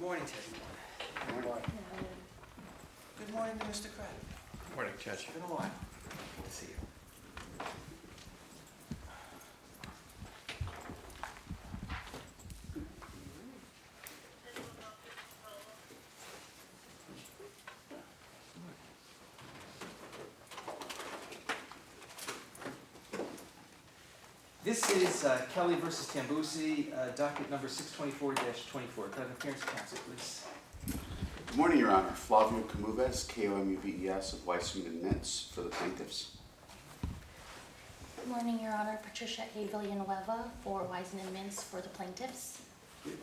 morning to everyone. Good morning. Good morning to Mr. Craddock. Good morning, Judge. It's been a while. Good to see you. This is Kelly versus Tambusi, docket number 624-24. Could I have appearance of counsel, please? Good morning, Your Honor. Flavio Camuves, K-O-M-U-V-E-S of Weissman and Mintz for the plaintiffs. Good morning, Your Honor. Patricia A. Villanueva for Wiseman and Mintz for the plaintiffs. Good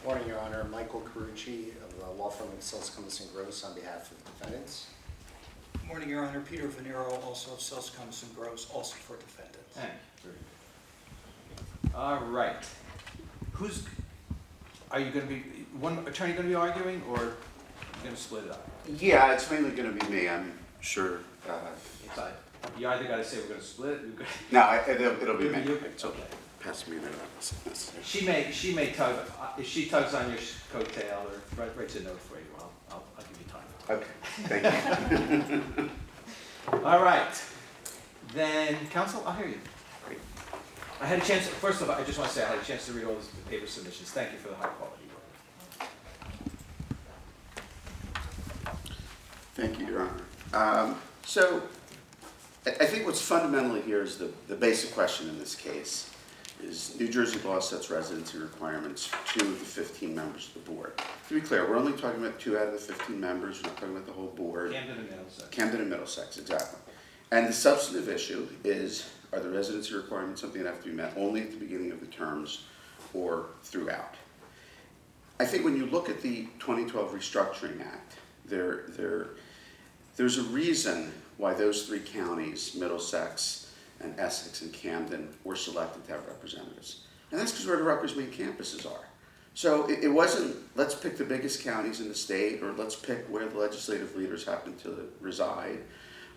morning, Your Honor. Michael Carucci of the law firm of Sills, Cummins & Gross on behalf of the defendants. Good morning, Your Honor. Peter Venero, also of Sills, Cummins & Gross, also for defendants. Thank you. Very good. All right. Are you going to be, one attorney going to be arguing, or are you going to split it up? Yeah, it's mainly going to be me, I'm sure. You either got to say we're going to split it. No, it'll be me. So Okay. pass me that. She may tug, if she tugs on your coattail or writes a note for you, I'll give you time. Okay, thank you. All right. Then, counsel, I'll hear you. Great. I had a chance, first of all, I just want to say I had a chance to read all these paper submissions. Thank you for the high quality work. Thank you, Your Honor. So I think what's fundamentally here is the basic question in this case is New Jersey law sets residency requirements for 2 of the 15 members of the board. To be clear, we're only talking about 2 out of the 15 members. We're not talking about the whole board. Camden and Middlesex. Camden and Middlesex, exactly. And the substantive issue is, are the residency requirements something that have to be met only at the beginning of the terms or throughout? I think when you look at the 2012 Restructuring Act, there's a reason why those 3 counties, Middlesex and Essex and Camden, were selected to have representatives. And that's because where the Rutgers main campuses are. So it wasn't, let's pick the biggest counties in the state, or let's pick where the legislative leaders happen to reside,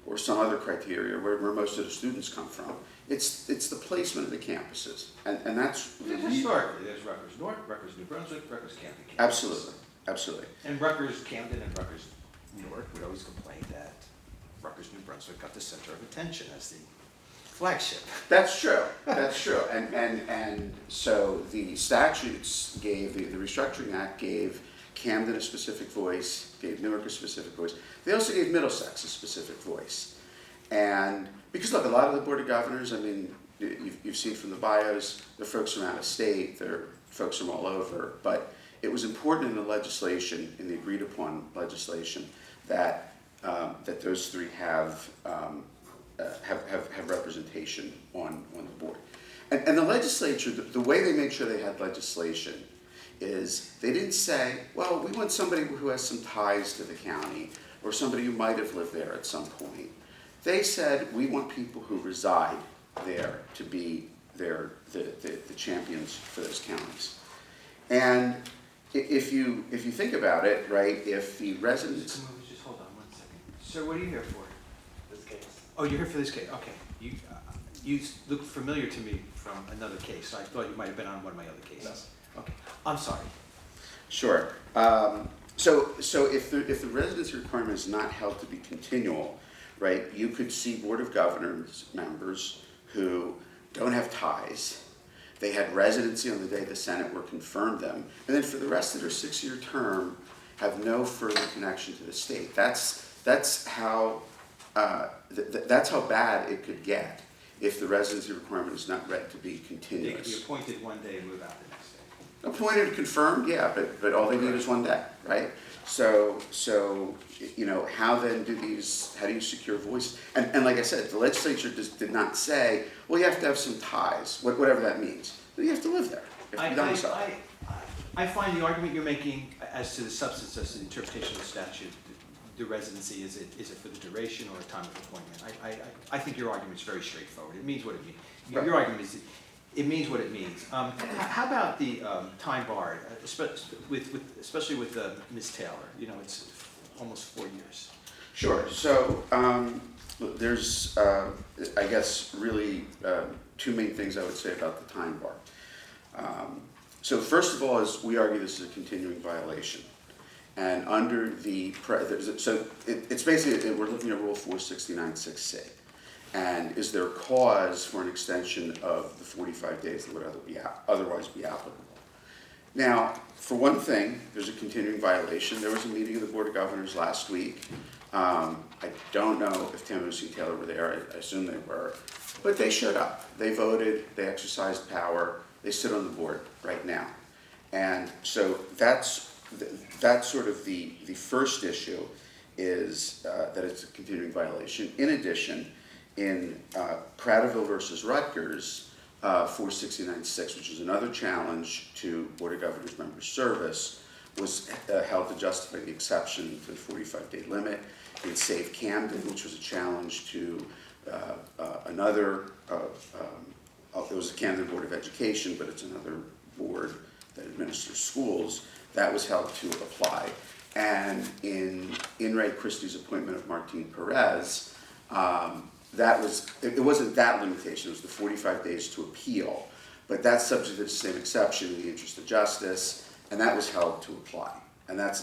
or some other criteria where most of the students come from. It's the placement of the campuses. And that's... Historically, there's Rutgers North, Rutgers New Brunswick, Rutgers Camden campuses. Absolutely, absolutely. And Rutgers Camden and Rutgers Newark would always complain that Rutgers New Brunswick got the center of attention as the flagship. That's true. That's true. And so the statutes gave, the Restructuring Act gave Camden a specific voice, gave Newark a specific voice. They also gave Middlesex a specific voice. And because look, a lot of the Board of Governors, I mean, you've seen from the bios, they're folks from out of state, they're folks from all over, but it was important in the legislation, in the agreed upon legislation, that that those 3 have representation on the board. And the legislature, the way they made sure they had legislation is they didn't say, well, we want somebody who has some ties to the county or somebody who might have lived there at some point. They said, we want people who reside there to be the champions for those counties. And if you think about it, right, if the residents... Just hold on 1 second. Sir, what are you here for? This case. Oh, you're here for this case, okay. You look familiar to me from another case, so I thought you might have been on one of my other cases. No. Okay, I'm sorry. Sure. So if the residency requirement is not held to be continual, right, you could see Board of Governors members who don't have ties. They had residency on the day the Senate were confirmed them, and then for the rest of their 6-year term, have no further connection to the state. That's how bad it could get if the residency requirement is not read to be They could be continuous. appointed one day and move out the next day. Appointed, confirmed, yeah, but all they need is 1 day, right? So you know, how do you secure voice? And like I said, the legislature did not say, well, you have to have some ties, whatever that means. You have to live there. You have to be domiciled. I find the argument you're making as to the substance, as to the interpretation of the statute, the residency, is it for the duration or a time of appointment? I think your argument's very straightforward. It means what it means. Right. Your argument is it means what it means. How about the time bar, especially with Ms. Taylor? You know, it's almost 4 years. Sure. So there's, I guess, really 2 main things I would say about the time bar. So first of all, is we argue this is a continuing violation. And under the, it's basically, we're looking at Rule 469-6C. And is there a cause for an extension of the 45 days that would otherwise be applicable? Now, for one thing, there's a continuing violation. There was a meeting of the Board of Governors last week. I don't know if Tim and Lucy Taylor were there. I assume they were. But they showed up. They voted. They exercised power. They sit on the board right now. And so that's sort of the first issue, is that it's a continuing violation. In addition, in Cradaville versus Rutgers, 469-6, which is another challenge to Board of Governors members' service, was held to justify the exception to the 45-day limit. In Save Camden, which was a challenge to another, it was the Camden Board of Education, but it's another board that administers schools, that was held to apply. And in Ray Christie's appointment of Martine Perez, it wasn't that limitation, it was the 45 days to appeal, but that's subject to the same exception in the interest of justice, and that was held to apply. And that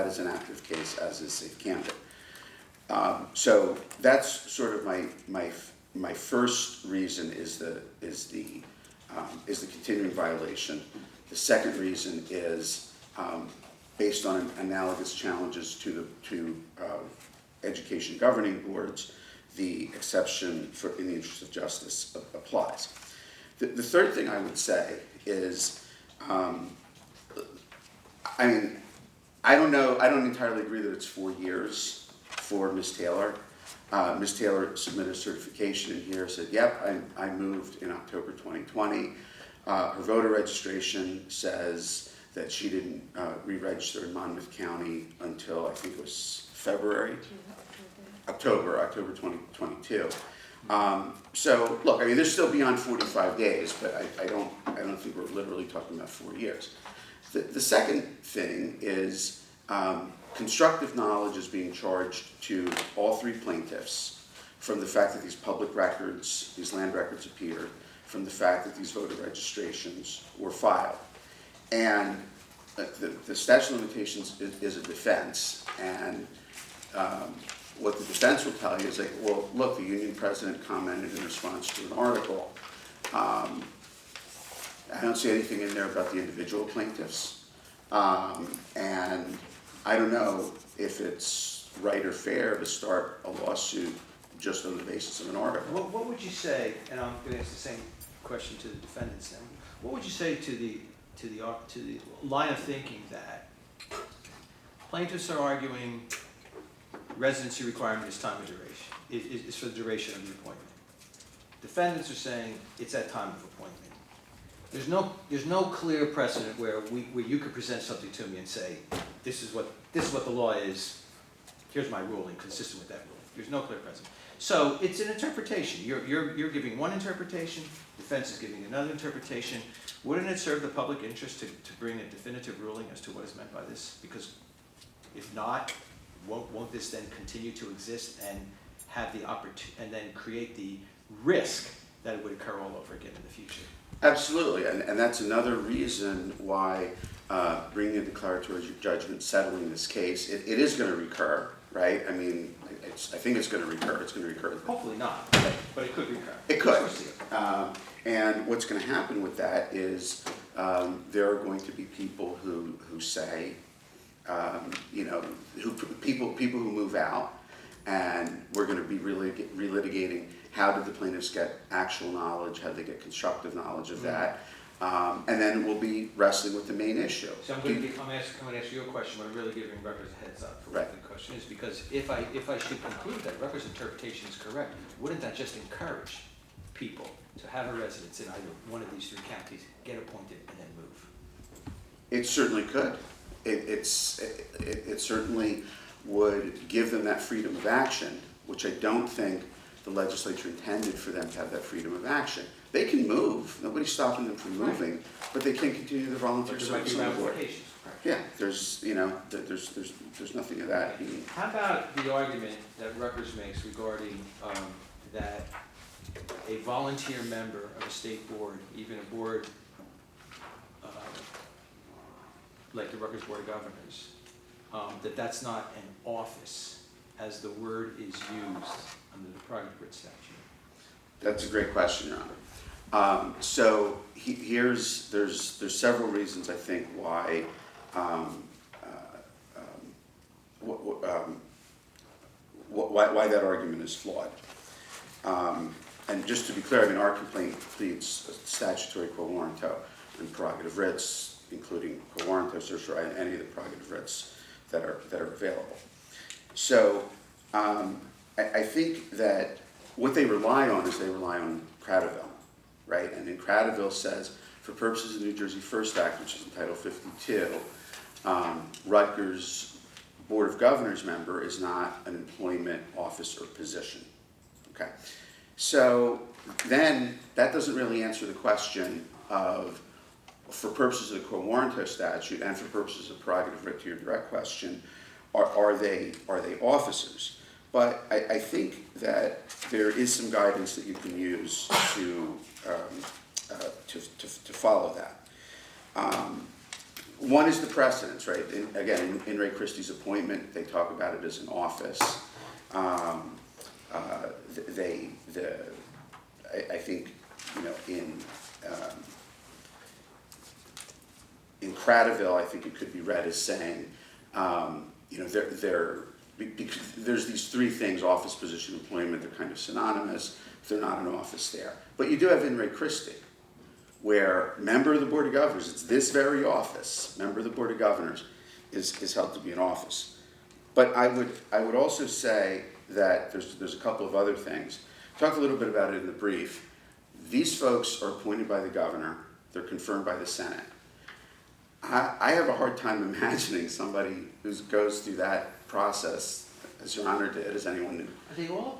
is an active case, as is Safe Camden. So that's sort of my first reason is the continuing violation. The second reason is based on analogous challenges to education governing boards, the exception in the interest of justice applies. The third thing I would say is, I don't entirely agree that it's 4 years for Ms. Taylor. Ms. Taylor submitted a certification in here, said, yep, I moved in October 2020. Her voter registration says that she didn't re-register in Monmouth County until, I think it was October 2022. So look, they're still beyond 45 days, but I don't think we're literally talking about 4 years. The second thing is constructive knowledge is being charged to all three plaintiffs from the fact that these public records, these land records appeared, from the fact that these voter registrations were filed. And the statute of limitations is a defense, and what the defense will tell you is like, well, look, the union president commented in response to an article. I don't see anything in there about the individual plaintiffs. And I don't know if it's right or fair to start a lawsuit just on the basis of an article. What would you say, and I'm going to ask the same question to the defendants now, what would you say to the line of thinking that plaintiffs are arguing residency requirement is time of duration, is for the duration of the appointment. Defendants are saying it's at time of appointment. There's no clear precedent where you could present something to me and say, this is what the law is, here's my ruling consistent with that ruling. There's no clear precedent. So it's an interpretation. You're giving one interpretation, defense is giving another interpretation. Wouldn't it serve the public interest to bring a definitive ruling as to what is meant by this? Because if not, won't this then continue to exist and have the and then create the risk that it would occur all over again in the future? Absolutely, and that's another reason why bringing a declaratory judgment, settling this case, it is going to recur, right? I think it's going to recur. It's going to recur. Hopefully not, but it could recur. It could. And what's going to happen with that is there are going to be people who say, people who move out, and we're going to be relitigating how did the plaintiffs get actual knowledge, how did they get constructive knowledge of that, and then we'll be wrestling with the main issue. So I'm going to ask you a question, but I'm really giving Rutgers a heads up for what the question is, because if I should conclude that Rutgers' interpretation is correct, wouldn't that just encourage people to have a residence in either one of these three counties, get appointed, and then move? It certainly could. It certainly would give them that freedom of action, which I don't think the legislature intended for them to have that freedom of action. They can move, nobody's stopping them from moving, but they can't continue their volunteer service on the board. Yeah, there's nothing of that. How about the argument that Rutgers makes regarding that a volunteer member of a state board, even a board like the Rutgers Board of Governors, that that's not an office as the word is used under the private writ statute? That's a great question, Your Honor. So there's several reasons I think why why that argument is flawed. And just to be clear, I mean, our complaint pleads statutory quo warranto and prerogative writs, including quo warranto, certiorari, any of the prerogative writs that are available. So I think that what they rely on is they rely on Cradaville, right? And then Cradaville says, for purposes of the New Jersey First Act, which is in Title 52, Rutgers Board of Governors member is not an employment, office, or position. Okay, so then that doesn't really answer the question of, for purposes of the quo warranto statute and for purposes of prerogative writ to your direct question, are they officers? But I think that there is some guidance that you can use to follow that. One is the precedence, right? Again, in Ray Christie's appointment, they talk about it as an office. I think, you know, in Cradaville, I think it could be read as saying, you know, because there's these three things: office, position, employment. They're kind of synonymous. They're not an office there. But you do have in Ray Christie, where member of the Board of Governors, it's this very office, member of the Board of Governors, is held to be an office. But I would also say that there's a couple of other things. Talked a little bit about it in the brief. These folks are appointed by the governor. They're confirmed by the Senate. I have a hard time imagining somebody who goes through that process, as Your Honor did, as anyone knew. Are they all,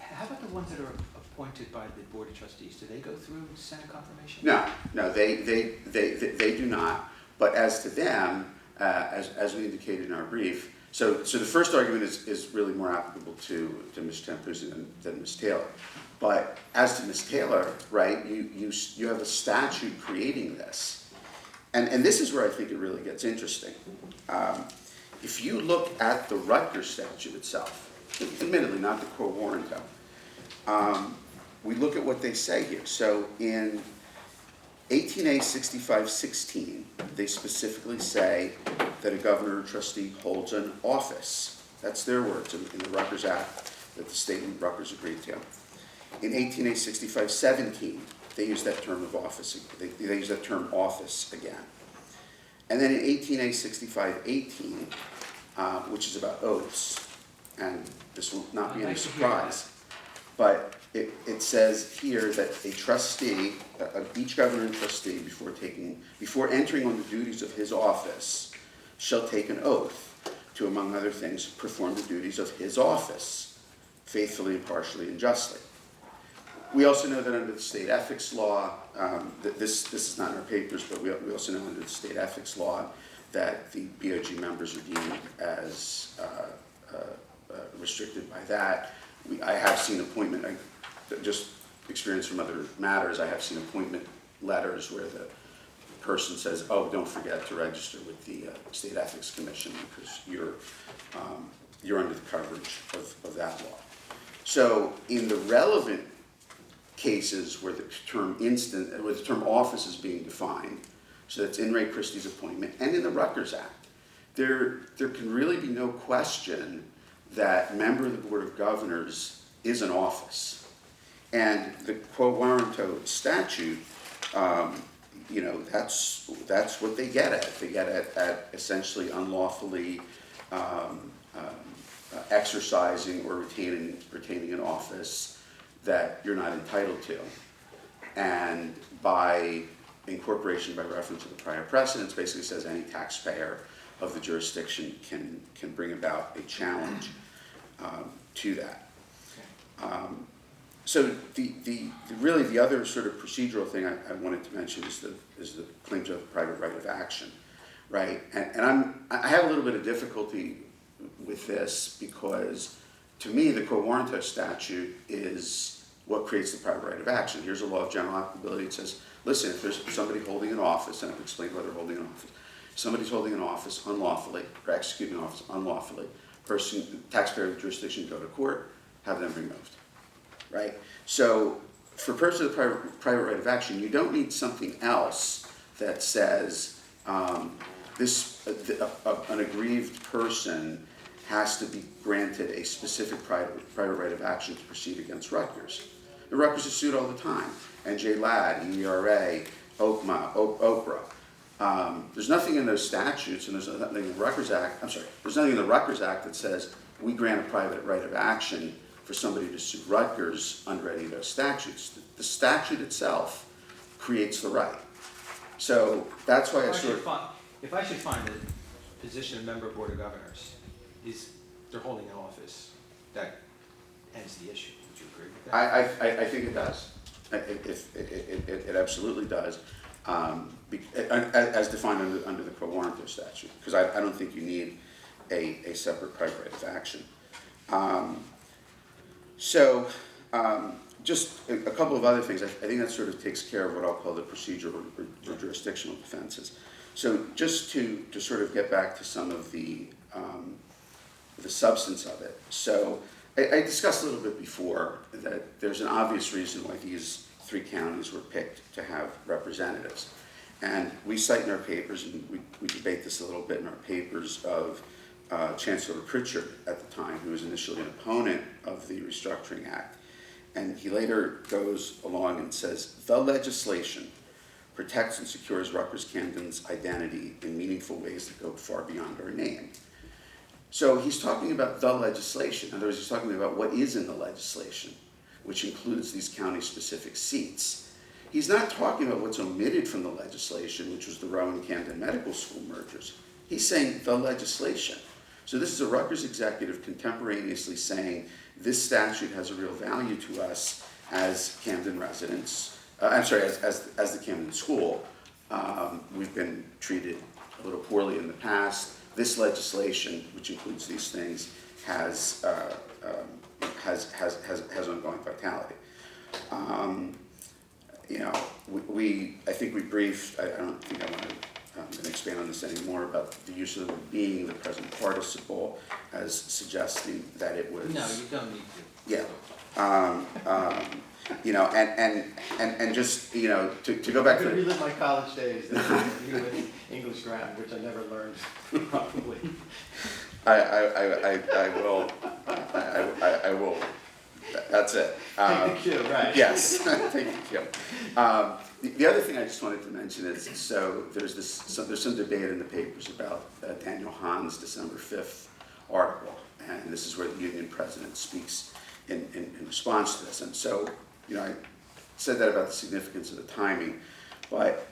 how about the ones that are appointed by the Board of Trustees? Do they go through Senate confirmation? No, they do not. But as to them, as we indicated in our brief, so the first argument is really more applicable to Ms. Tempuzzi than Ms. Taylor. But as to Ms. Taylor, right, you have a statute creating this. And this is where I think it really gets interesting. If you look at the Rutgers statute itself, admittedly not the quo warranto, we look at what they say here. So in 18A 6516, they specifically say that a governor or trustee holds an office. That's their words in the Rutgers Act that the state and Rutgers agreed to. In 18A 6517, they use that term of office. They use that term office again. And then in 18A 6518, which is about oaths, and this will not be any surprise, but it says here that a trustee, each governor and trustee, before entering on the duties of his office, shall take an oath to, among other things, perform the duties of his office faithfully, impartially, and justly. We also know that under the state ethics law, this is not in our papers, but we also know under the state ethics law that the BOG members are deemed as restricted by that. I have seen appointment, just experience from other matters, I have seen appointment letters where the person says, oh, don't forget to register with the State Ethics Commission because you're under the coverage of that law. So in the relevant cases where the term office is being defined, so that's in Ray Christie's appointment and in the Rutgers Act, there can really be no question that member of the Board of Governors is an office. And the quo warranto statute, you know, that's what they get at. They get at essentially unlawfully exercising or retaining an office that you're not entitled to. And by incorporation by reference to the prior precedents, basically says any taxpayer of the jurisdiction can bring about a challenge to that. So really the other sort of procedural thing I wanted to mention is the claim to a private right of action, right? And I have a little bit of difficulty with this because to me the quo warranto statute is what creates the private right of action. Here's a law of general applicability. It says, listen, if there's somebody holding an office, and I've explained why they're holding an office, somebody's holding an office unlawfully, or executing an office unlawfully, taxpayer jurisdiction go to court, have them removed, right? So for purposes of private right of action, you don't need something else that says an aggrieved person has to be granted a specific private right of action to proceed against Rutgers. The Rutgers is sued all the time. NJ Ladd, ERA, OPMA, Oprah. There's nothing in those statutes, and there's nothing in the Rutgers Act, there's nothing in the Rutgers Act that says we grant a private right of action for somebody to sue Rutgers under any of those statutes. The statute itself creates the right. So that's why If I should find a position of member of Board of Governors, they're holding an office, that ends the issue. Would you agree with that? I think it does. It absolutely does, as defined under the Quo Warranto statute, because I don't think you need a separate private right of action. Just a couple of other things. I think that sort of takes care of what I'll call the procedural or jurisdictional defenses. So just to sort of get back to some of the substance of it. So I discussed a little bit before that there's an obvious reason why these 3 counties were picked to have representatives. And we cite in our papers, and we debate this a little bit in our papers, of Chancellor Pritchard at the time, who was initially an opponent of the Restructuring Act. And he later goes along and says, the legislation protects and secures Rutgers-Camden's identity in meaningful ways that go far beyond our name. So he's talking about the legislation. In other words, he's talking about what is in the legislation, which includes these county-specific seats. He's not talking about what's omitted from the legislation, which was the Rowan-Camden Medical School mergers. He's saying the legislation. So this is a Rutgers executive contemporaneously saying this statute has a real value to us as Camden residents, as the Camden School. We've been treated a little poorly in the past. This legislation, which includes these things, has ongoing vitality. I think we briefed, I don't think I'm going to expand on this anymore, about the use of being the present participle as suggesting that it was... No, you don't need to. Yeah. And just, to go back I'm to... going to relive my college days with English grammar, which I never learned properly. I will. That's it. Take the cue, right? Yes, take the cue. The other thing I just wanted to mention is, so there's some debate in the papers about Daniel Hahn's December 5th article, and this is where the union president speaks in response to this. And so, I said that about the significance of the timing, but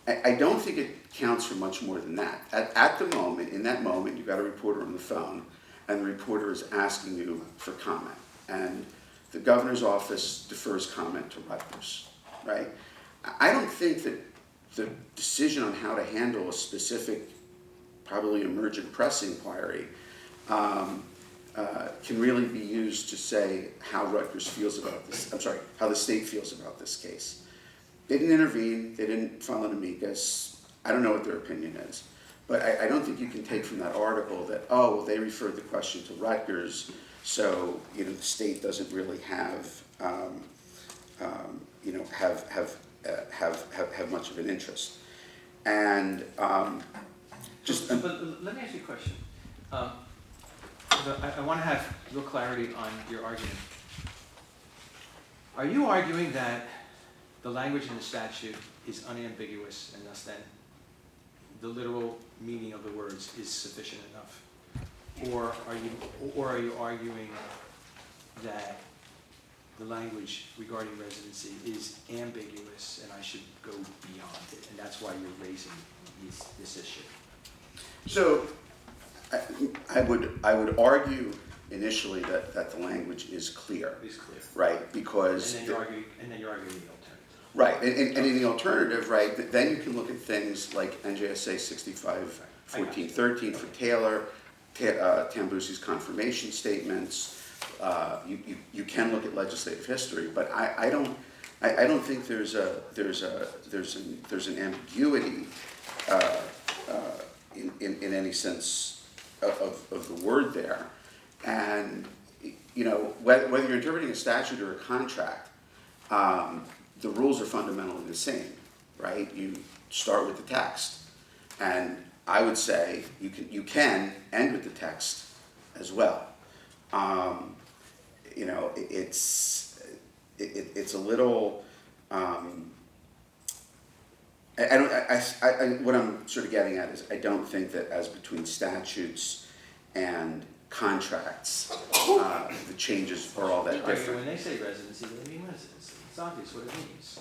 I don't think it counts for much more than that. At the moment, in that moment, you've got a reporter on the phone, and the reporter is asking you for comment. And the governor's office defers comment to Rutgers, right? I don't think that the decision on how to handle a specific, probably emergent press inquiry can really be used to say how Rutgers feels about this, how the state feels about this case. They didn't intervene, they didn't file an amicus, I don't know what their opinion is. But I don't think you can take from that article that, oh, well, they referred the question to Rutgers, so the state doesn't really have much of an interest. And But let me ask you a question. I want to have real clarity on your argument. Are you arguing that the language in the statute is unambiguous and thus then the literal meaning of the words is sufficient enough? Or are you arguing that the language regarding residency is ambiguous and I should go beyond it, and that's why you're raising this issue? so I would argue initially that the language is clear. It's clear. Right, because... And then you're arguing the alternative. Right, and in the alternative, right, then you can look at things like NJSA 65-1413 for Taylor, Tambusi's confirmation statements. You can look at legislative history, but I don't think there's an ambiguity in any sense of the word there. And, you know, whether you're interpreting a statute or a contract, the rules are fundamentally the same, right? You start with the text. And I would say you can end with the text as well. You know, it's a little. What I'm sort of getting at is I don't think that as between statutes and contracts, the changes are all that Peter, different. when they say residency, they mean residency. It's obvious what it means.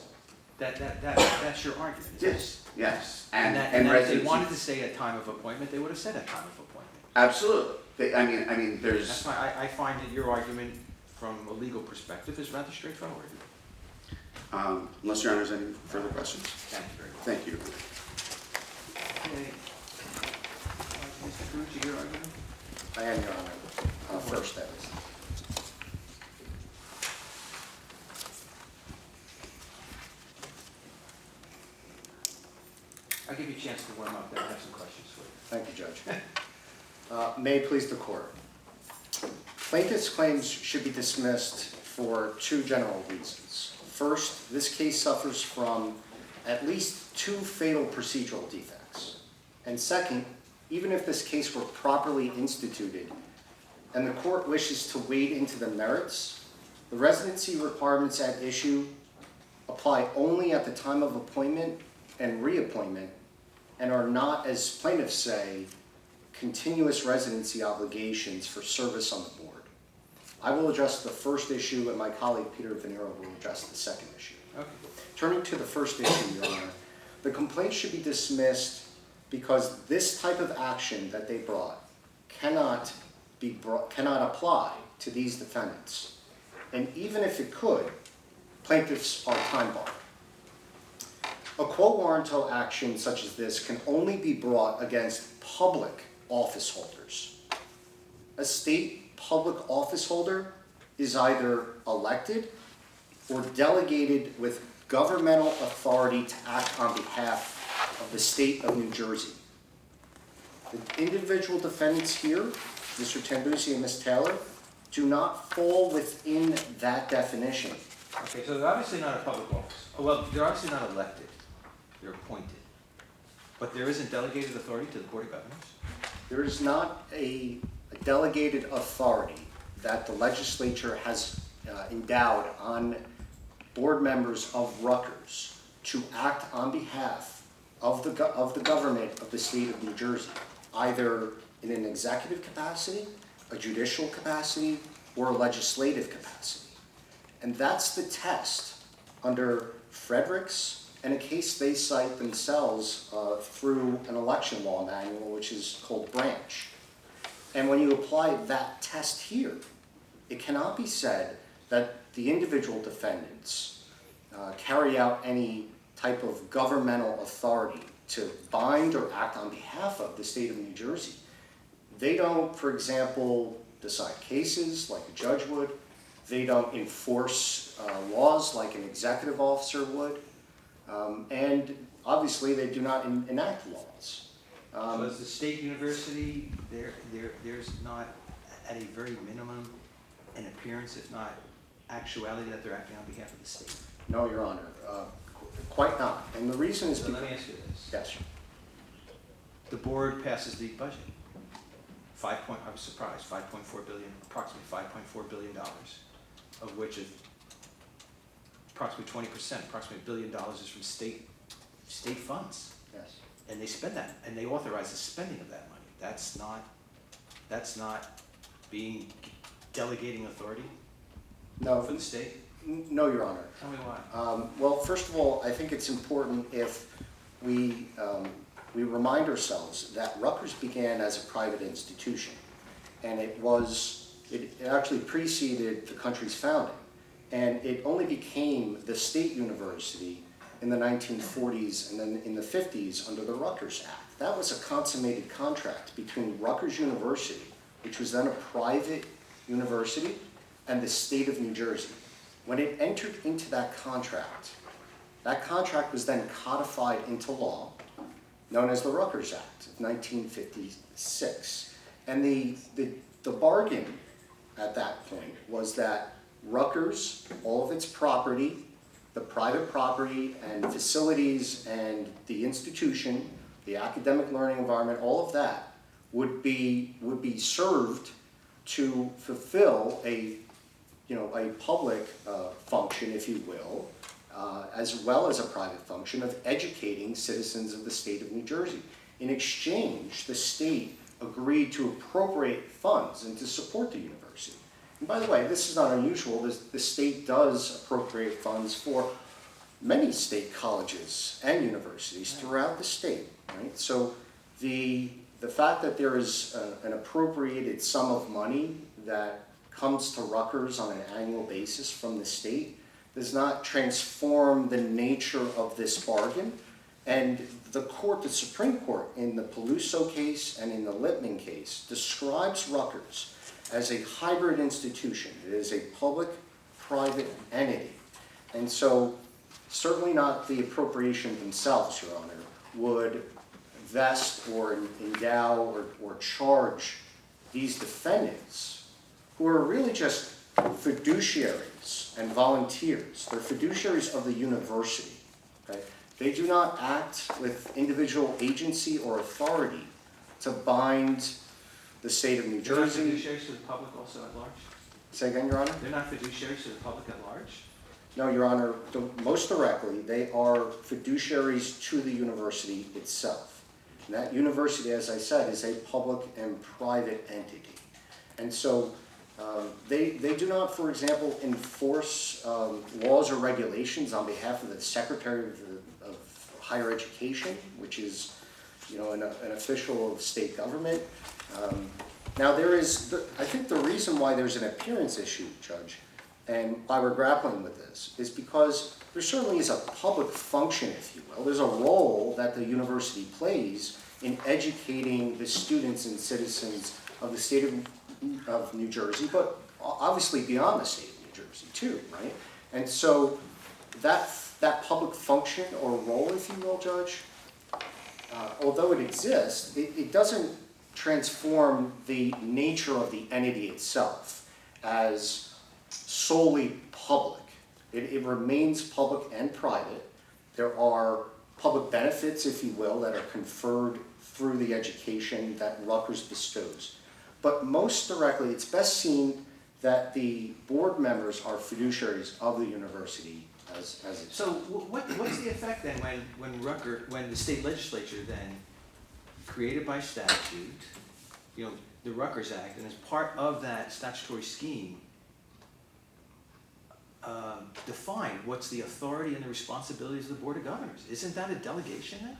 That's your argument, isn't it? Yes, yes. And that if they residency- wanted to say a time of appointment, they would have said a time of appointment. Absolutely. I mean, there's. That's why I find that your argument from a legal perspective is rather straightforward. Unless Your Honor has any further questions. Thank you very much. Thank you. Okay. Mr. Carucci, your argument? I am, Your Honor. First, that is. I'll give you a chance to warm up, then I have some questions for you. Thank you, Judge. May it please the court. Plaintiff's claims should be dismissed for two general reasons. First, this case suffers from at least two fatal procedural defects. And second, even if this case were properly instituted and the court wishes to wade into the merits, the residency requirements at issue apply only at the time of appointment and reappointment and are not, as plaintiffs say, continuous residency obligations for service on the board. I will address the first issue and my colleague Peter Venero will address the second issue. Okay. Turning to the first issue, Your Honor, the complaint should be dismissed because this type of action that they brought cannot apply to these defendants. And even if it could, plaintiffs are time barred. A quo warranto action such as this can only be brought against public office holders. A state public office holder is either elected or delegated with governmental authority to act on behalf of the state of New Jersey. The individual defendants here, Mr. Tambusi and Ms. Taylor, do not fall within that definition. Okay, so they're obviously not a public office. Oh, well, they're obviously not elected. They're appointed. But there isn't delegated authority to the Board of Governors? There is not a delegated authority that the legislature has endowed on board members of Rutgers to act on behalf of the government of the state of New Jersey, either in an executive capacity, a judicial capacity, or a legislative capacity. And that's the test under Fredericks and a case they cite themselves through an election law manual, which is called Branch. And when you apply that test here, it cannot be said that the individual defendants carry out any type of governmental authority to bind or act on behalf of the state of New Jersey. They don't, for example, decide cases like a judge would. They don't enforce laws like an executive officer would. And obviously, they do not enact laws. So as the state university, there's not, at a very minimum, an appearance, if not actuality, that they're acting on behalf of the state? No, Your Honor, quite not. And the reason is So because... let me ask you this. Yes. The board passes the budget. I was surprised, $5.4 billion, approximately $5.4 billion, of which approximately 20%, approximately $1 billion is from state funds. Yes. And they spend that, and they authorize the spending of that money. That's not delegating authority No, for the state? no, Your Honor. Tell me why. Well, first of all, I think it's important if we remind ourselves that Rutgers began as a private institution, and it actually preceded the country's founding, and it only became the state university in the 1940s and then in the 50s under the Rutgers Act. That was a consummated contract between Rutgers University, which was then a private university, and the state of New Jersey. When it entered into that contract was then codified into law. known as the Rutgers Act of 1956. And the bargain at that point was that Rutgers, all of its property, the private property and facilities and the institution, the academic learning environment, all of that would be served to fulfill a public function, if you will, as well as a private function of educating citizens of the state of New Jersey. In exchange, the state agreed to appropriate funds and to support the university. And by the way, this is not unusual. The state does appropriate funds for many state colleges and universities throughout the state, right? So the fact that there is an appropriated sum of money that comes to Rutgers on an annual basis from the state does not transform the nature of this bargain. And the Supreme Court, in the Peluso case and in the Lippman case, describes Rutgers as a hybrid institution. It is a public-private entity. And so, certainly not the appropriations themselves, Your Honor, would vest or endow or charge these defendants, who are really just fiduciaries and volunteers. They're fiduciaries of the university. Okay? They do not act with individual agency or authority to bind the state of New Jersey. They're not fiduciaries to the public also at large? Say again, Your Honor? They're not fiduciaries to the public at large? No, Your Honor, most directly, they are fiduciaries to the university itself. And that university, as I said, is a public and private entity. And so they do not, for example, enforce laws or regulations on behalf of the Secretary of Higher Education, which is, an official of state government. Now, I think the reason why there's an appearance issue, Judge, and why we're grappling with this, is because there certainly is a public function, if you will. There's a role that the university plays in educating the students and citizens of the state of New Jersey, but obviously beyond the state of New Jersey too, right? And so that public function or role, if you will, Judge, although it exists, it doesn't transform the nature of the entity itself as solely public. It remains public and private. There are public benefits, if you will, that are conferred through the education that Rutgers bestows. But most directly, it's best seen that the board members are fiduciaries of the university as it's. So what's the effect then when the state legislature then, created by statute, the Rutgers Act, and as part of that statutory scheme, define what's the authority and the responsibilities of the Board of Governors? Isn't that a delegation then?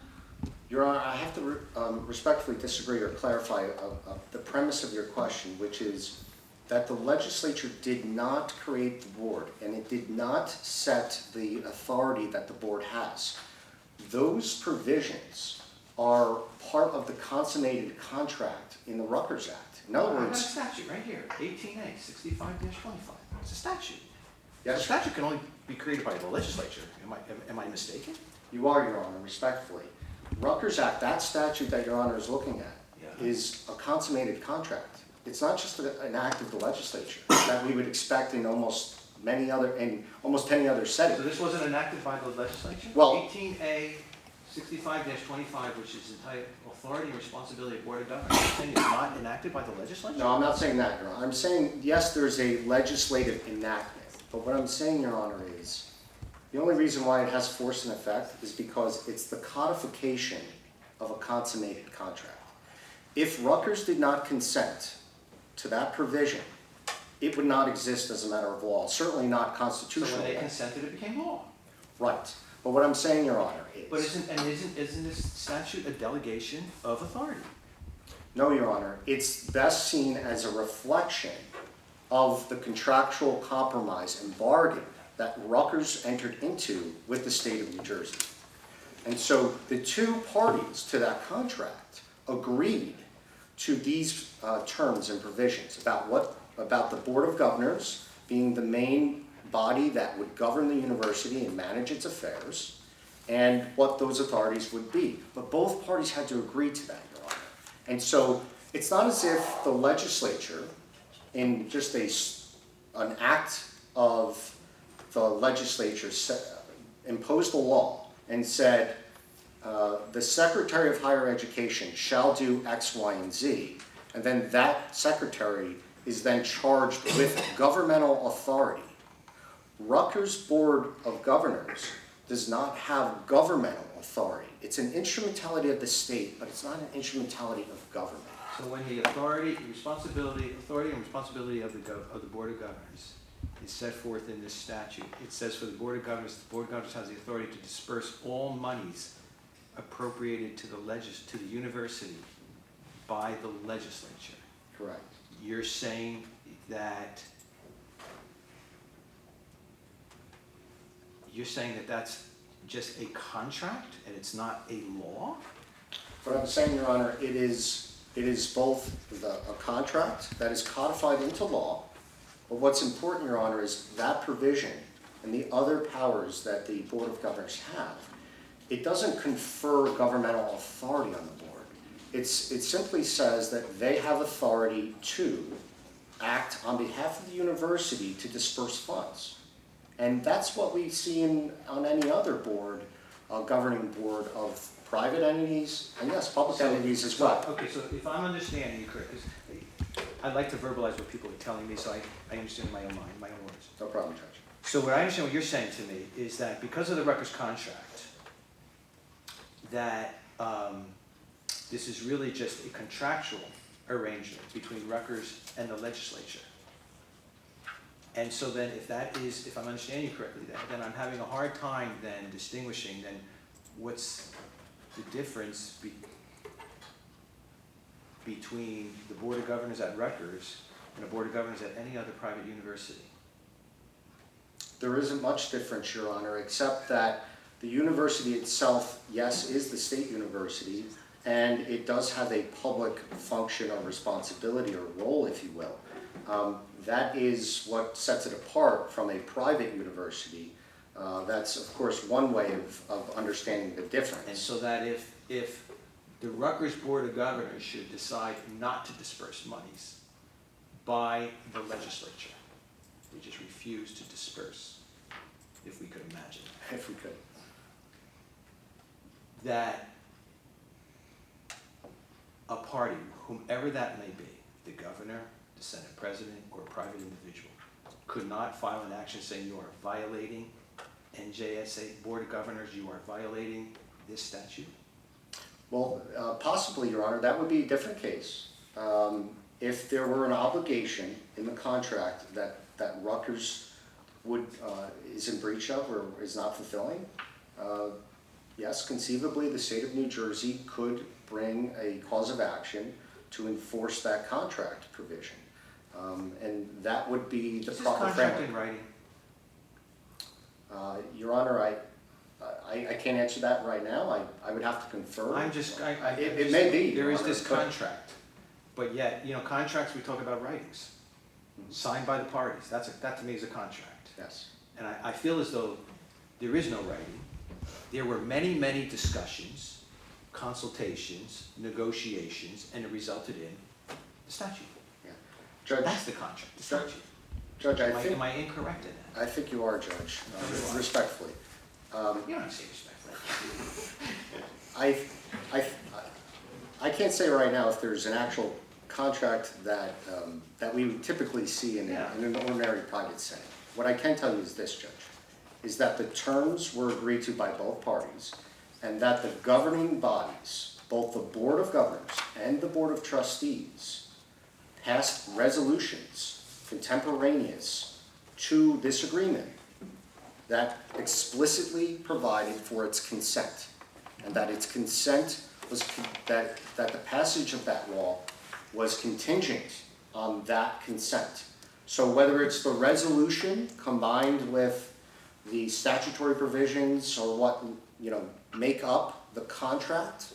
Your Honor, I have to respectfully disagree or clarify the premise of your question, which is that the legislature did not create the board, and it did not set the authority that the board has. Those provisions are part of the consummated contract in the Rutgers Act. In other I've got a words, statute right here, 18A, 65-25. It's a statute. yes, The statute can only be created by the legislature. Am I mistaken? you are, Your Honor, respectfully. Rutgers Act, that statute that Your Honor is looking at, Yeah. is a consummated contract. It's not just an act of the legislature that we would expect in almost any other setting. So this wasn't enacted by the legislature? Well- 18A, 65-25, which is entitled Authority and Responsibility of Board of Governors, you're saying it's not enacted by the legislature? No, I'm not saying that, Your Honor. I'm saying, yes, there's a legislative enactment, but what I'm saying, Your Honor, is the only reason why it has force and effect is because it's the codification of a consummated contract. If Rutgers did not consent to that provision, it would not exist as a matter of law, certainly not So constitutional when they law. consented, it became law. Right. But what I'm saying, Your Honor, is... But isn't this statute a delegation of authority? No, Your Honor. It's best seen as a reflection of the contractual compromise and bargain that Rutgers entered into with the state of New Jersey. And so the two parties to that contract agreed to these terms and provisions about the Board of Governors being the main body that would govern the university and manage its affairs, and what those authorities would be. But both parties had to agree to that, Your Honor. And so it's not as if the legislature, in just an act of the legislature, imposed a law and said, the Secretary of Higher Education shall do X, Y, and Z, and then that secretary is then charged with governmental authority. Rutgers Board of Governors does not have governmental authority. It's an instrumentality of the state, but it's not an instrumentality of government. So when the authority and responsibility of the Board of Governors is set forth in this statute, it says for the Board of Governors has the authority to disperse all monies appropriated to the university by the legislature. Correct. You're saying that that's just a contract and it's not a law? What I'm saying, Your Honor, it is both a contract that is codified into law, but what's important, Your Honor, is that provision and the other powers that the Board of Governors have. It doesn't confer governmental authority on the board. It simply says that they have authority to act on behalf of the university to disperse funds. And that's what we see on any other board, governing board of private entities, and yes, public entities as well. Okay, so if I'm understanding you correctly, I'd like to verbalize what people are telling me so I understand in my own mind, my own words. No problem, Judge. So what I understand what you're saying to me is that because of the Rutgers contract, that this is really just a contractual arrangement between Rutgers and the legislature. And so then if I'm understanding you correctly, then I'm having a hard time then distinguishing then what's the difference between the Board of Governors at Rutgers and a Board of Governors at any other private university. There isn't much difference, Your Honor, except that the university itself, yes, is the state university, and it does have a public function or responsibility or role, if you will. That is what sets it apart from a private university. That's, of course, one way of understanding the difference. And so that if the Rutgers Board of Governors should decide not to disperse monies by the legislature, we just refuse to disperse, if we could imagine, If we could. that a party, whomever that may be, the governor, the Senate president, or a private individual, could not file an action saying you are violating NJSA Board of Governors, you are violating this statute? Well, possibly, Your Honor, that would be a different case. If there were an obligation in the contract that Rutgers is in breach of or is not fulfilling, yes, conceivably the state of New Jersey could bring a cause of action to enforce that contract provision. And that would be the proper Is this contract framework. in writing? Your Honor, I can't answer that right now. I would have to confer. It may be. There Your is Honor, this but- contract, but yet, contracts, we talk about writings, signed by the parties, that to me is a contract. Yes. And I feel as though there is no writing. There were many, many discussions, consultations, negotiations, and it resulted in the statute. Yeah. Judge, That's the contract, the statute. Judge, Am I incorrect in that? I think you are, Judge, You are. respectfully. You don't have to say respectfully. I can't say right now if there's an actual contract that we would typically see in an ordinary private setting. What I can tell you is this, Judge, is that the terms were agreed to by both parties, and that the governing bodies, both the Board of Governors and the Board of Trustees, passed resolutions contemporaneous to this agreement that explicitly provided for its consent, and that its consent was that the passage of that law was contingent on that consent. So whether it's the resolution combined with the statutory provisions or what make up the contract,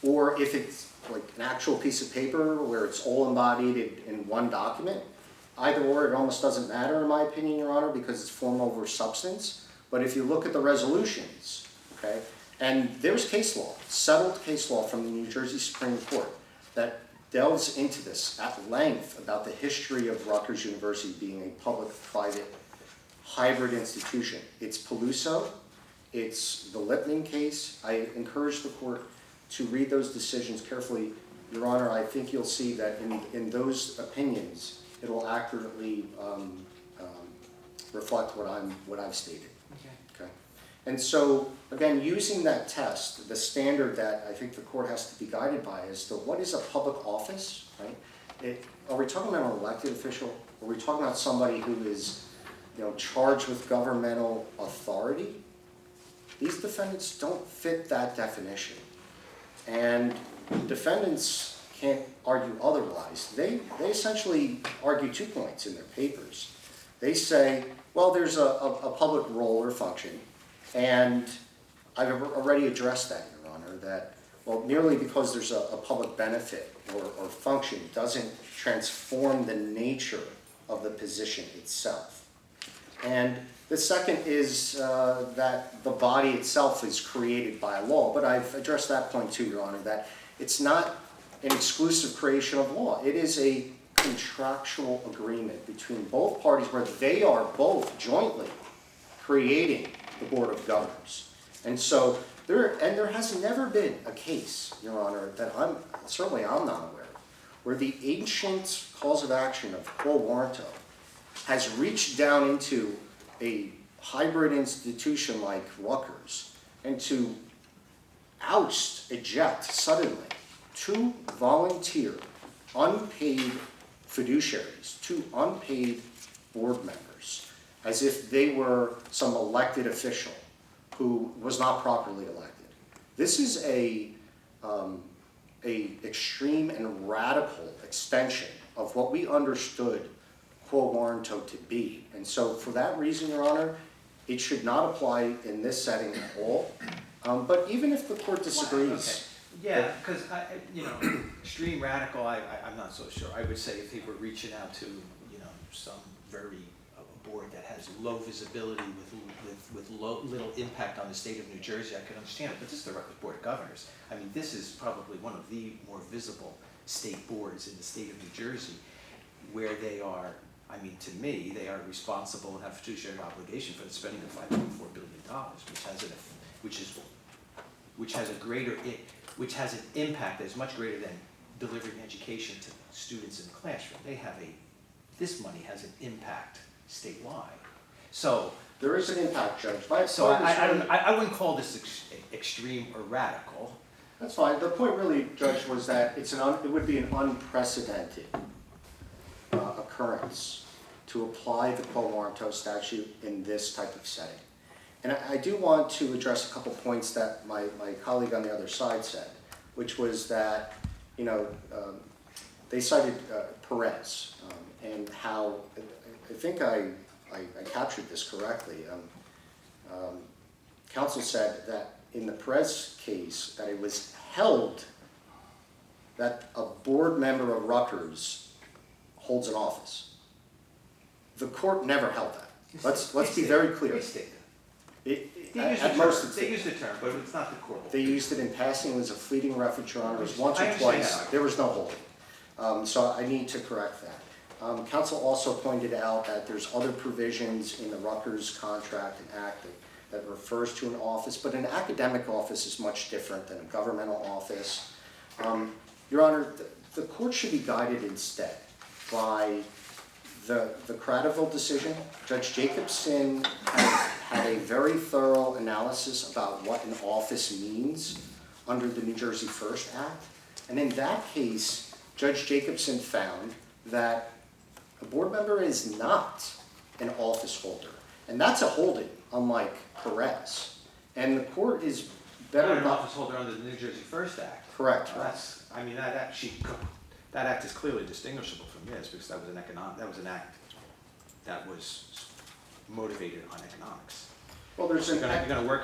or if it's like an actual piece of paper where it's all embodied in one document, either or, it almost doesn't matter in my opinion, Your Honor, because it's form over substance. But if you look at the resolutions, okay? And there's case law, settled case law from the New Jersey Supreme Court that delves into this at length about the history of Rutgers University being a public-private hybrid institution. It's Peluso, it's the Lipman case. I encourage the court to read those decisions carefully. Your Honor, I think you'll see that in those opinions, it will accurately reflect what I've stated. Okay. And so, again, using that test, the standard that I think the court has to be guided by is to what is a public office, right? Are we talking about an elected official? Are we talking about somebody who is, charged with governmental authority? These defendants don't fit that definition. And defendants can't argue otherwise. They essentially argue 2 points in their papers. They say, well, there's a public role or function, and I've already addressed that, Your Honor, that, well, merely because there's a public benefit or function doesn't transform the nature of the position itself. And the second is that the body itself is created by law, but I've addressed that point too, Your Honor, that it's not an exclusive creation of law. It is a contractual agreement between both parties where they are both jointly creating the Board of Governors. And so there has never been a case, Your Honor, that I'm not aware of, where the ancient cause of action of quo warranto has reached down into a hybrid institution like Rutgers and to eject suddenly 2 volunteer, unpaid fiduciaries, 2 unpaid board members, as if they were some elected official who was not properly elected. This is a extreme and radical extension of what we understood quo warranto to be. And so for that reason, Your Honor, it should not apply in this setting at all. But even if the court disagrees. Okay. Yeah, because extreme radical, I'm not so sure. I would say if he were reaching out to, some very board that has low visibility with little impact on the state of New Jersey, I could understand it. But this is the Rutgers Board of Governors. I mean, this is probably one of the more visible state boards in the state of New Jersey, where they are, to me, they are responsible and have fiduciary obligation for the spending of $5.4 billion, which has an impact that is much greater than delivering education to students in the classroom. This money has an impact statewide. So there is an impact, Judge. I wouldn't call this extreme or radical. That's fine. The point really, Judge, was that it would be an unprecedented occurrence to apply the quo warranto statute in this type of setting. And I do want to address a couple points that my colleague on the other side said, which was that, they cited Perez and how, I think I captured this correctly. Counsel said that in the Perez case, that it was held that a board member of Rutgers holds an office. The court never held that. Let's be very clear. They used the term, but it's not the court. They used it in passing. It was a fleeting reference, Your Honor. It was once or I understand twice. that. There was no holding. So I need to correct that. Counsel also pointed out that there's other provisions in the Rutgers contract and act that refers to an office, but an academic office is much different than a governmental office. Your Honor, the court should be guided instead by the Cradiville decision. Judge Jacobson had a very thorough analysis about what an office means under the New Jersey First Act. And in that case, Judge Jacobson found that a board member is not an office holder. And that's a holding, unlike Perez. And the court is better Not an not. office holder under the New Jersey First Act. Correct. That act is clearly distinguishable from this, because that was an act that was motivated on economics. Well, there's You're going to work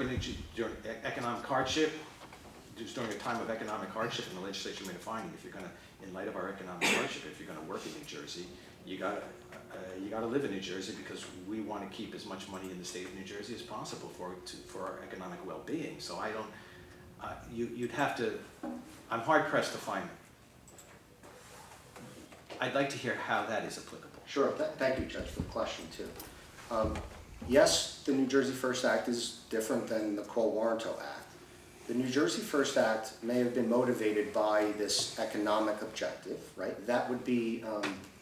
during economic hardship, just during a time of economic hardship, and the legislature made a finding, if you're gonna, in light of our economic hardship, if you're gonna work in New Jersey, you gotta live in New Jersey because we wanna keep as much money in the state of New Jersey as possible for our economic well-being. So I don't, you'd have to, I'm hard pressed to find it. I'd like to hear how that is applicable. Sure, thank you, Judge, for the question, too. Yes, the New Jersey First Act is different than the Quo Warranto Act. The New Jersey First Act may have been motivated by this economic objective, right? That would be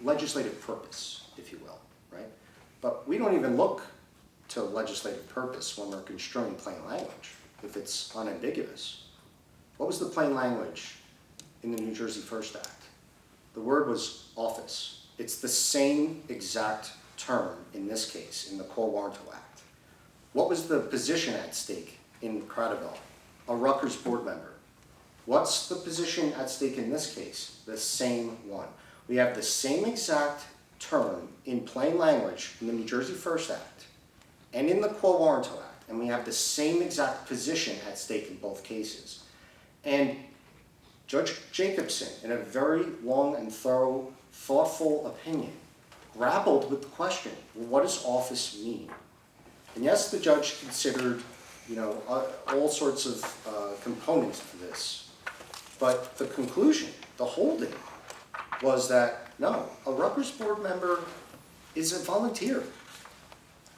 legislative purpose, if you will, right? But we don't even look to legislative purpose when we're construing plain language, if it's unambiguous. What was the plain language in the New Jersey First Act? The word was office. It's the same exact term in this case, in the Quo Warranto Act. What was the position at stake in Cradaville? A Rutgers board member. What's the position at stake in this case? The same one. We have the same exact term in plain language in the New Jersey First Act and in the Quo Warranto Act, and we have the same exact position at stake in both cases. And Judge Jacobson, in a very long and thorough, thoughtful opinion, grappled with the question, well, what does office mean? And yes, the judge considered, all sorts of components to this. But the conclusion, the holding, was that, no, a Rutgers board member is a volunteer.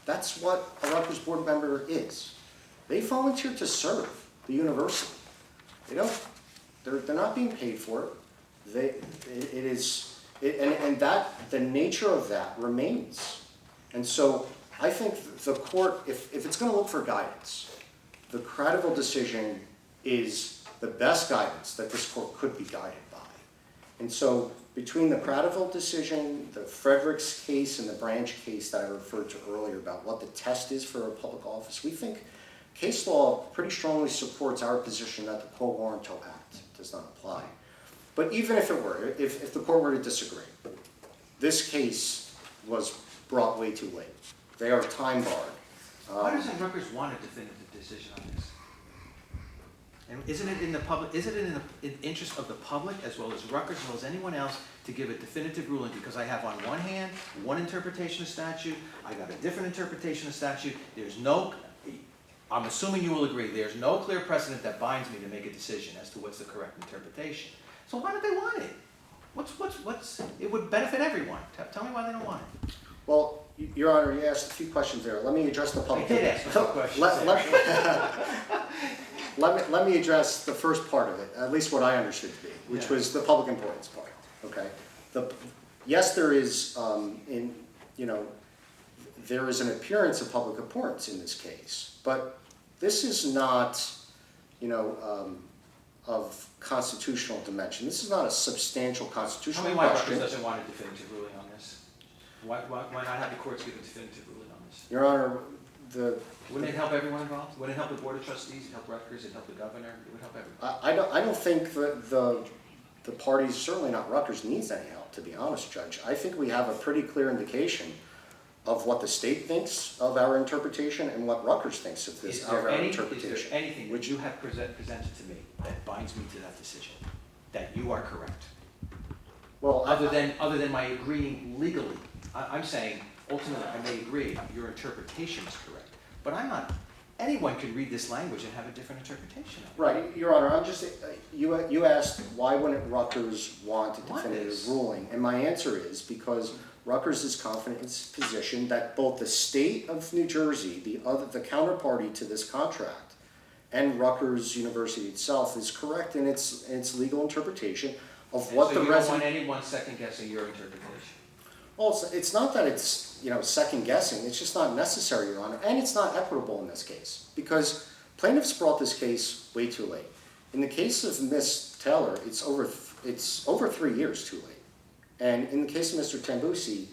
That's what a Rutgers board member is. They volunteer to serve the university. They're not being paid for it. The nature of that remains. And so I think the court, if it's going to look for guidance, the Cradaville decision is the best guidance that this court could be guided by. And so between the Cradaville decision, the Fredericks case, and the Branch case that I referred to earlier about what the test is for a public office, we think case law pretty strongly supports our position that the Quo Warranto Act does not apply. But even if it were, if the court were to disagree, this case was brought way too late. They are time barred. Why doesn't Rutgers want a definitive decision on this? And isn't it in the interest of the public as well as Rutgers as well as anyone else to give a definitive ruling? Because I have on one hand one interpretation of statute, I got a different interpretation of statute. I'm assuming you will agree, there's no clear precedent that binds me to make a decision as to what's the correct interpretation. So why do they want it? It would benefit everyone. Tell me why they don't want it. Well, Your Honor, you asked a few questions there. Let me address the public. I did ask a few questions. Let me address the first part of it, at least what I understood to be, which was the public importance part. Okay. Yes, there is there is an appearance of public importance in this case, but this is not of constitutional dimension. This is not a substantial constitutional Tell me why question. Rutgers doesn't want a definitive ruling on this. Why not have the courts give a definitive ruling on this? Your Honor, Wouldn't it help everyone involved? Wouldn't it help the Board of Trustees? It'd help Rutgers, it'd help the governor, it would help everyone. I don't think that the parties, certainly not Rutgers, needs any help, to be honest, Judge. I think we have a pretty clear indication of what the state thinks of our interpretation and what Rutgers thinks of our interpretation. Is there anything which you have presented to me that binds me to that decision, that you are correct? Well, Other than my agreeing legally, I'm saying ultimately I may agree your interpretation is correct, but I'm not. Anyone can read this language and have a different interpretation of it. Right, Your Honor. I'm just you asked why wouldn't Rutgers want a definitive ruling, and my answer is because Rutgers is confident in its position that both the state of New Jersey, the counterparty to this contract, and Rutgers University itself is correct in its legal interpretation of what the resident. So you don't want anyone second guessing your interpretation? Well, it's not that it's second guessing. It's just not necessary, Your Honor, and it's not equitable in this case because plaintiffs brought this case way too late. In the case of Miss Taylor, it's over 3 years too late, and in the case of Mr. Tambusi,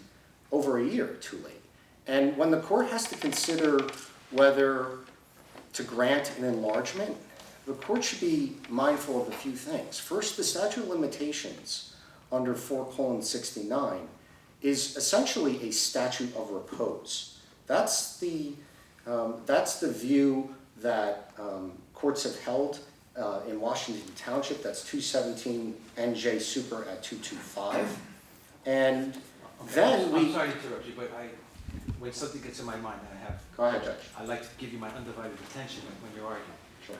over a year too late. And when the court has to consider whether to grant an enlargement, the court should be mindful of a few things. First, the statute of limitations under 4:69 is essentially a statute of repose. That's the view that courts have held in Washington Township, that's 217 NJ Super at 225. And then I'm we, sorry to interrupt you, but when something gets in my mind that I have, go ahead, Judge. I like to give you my undivided attention when you're arguing. Sure.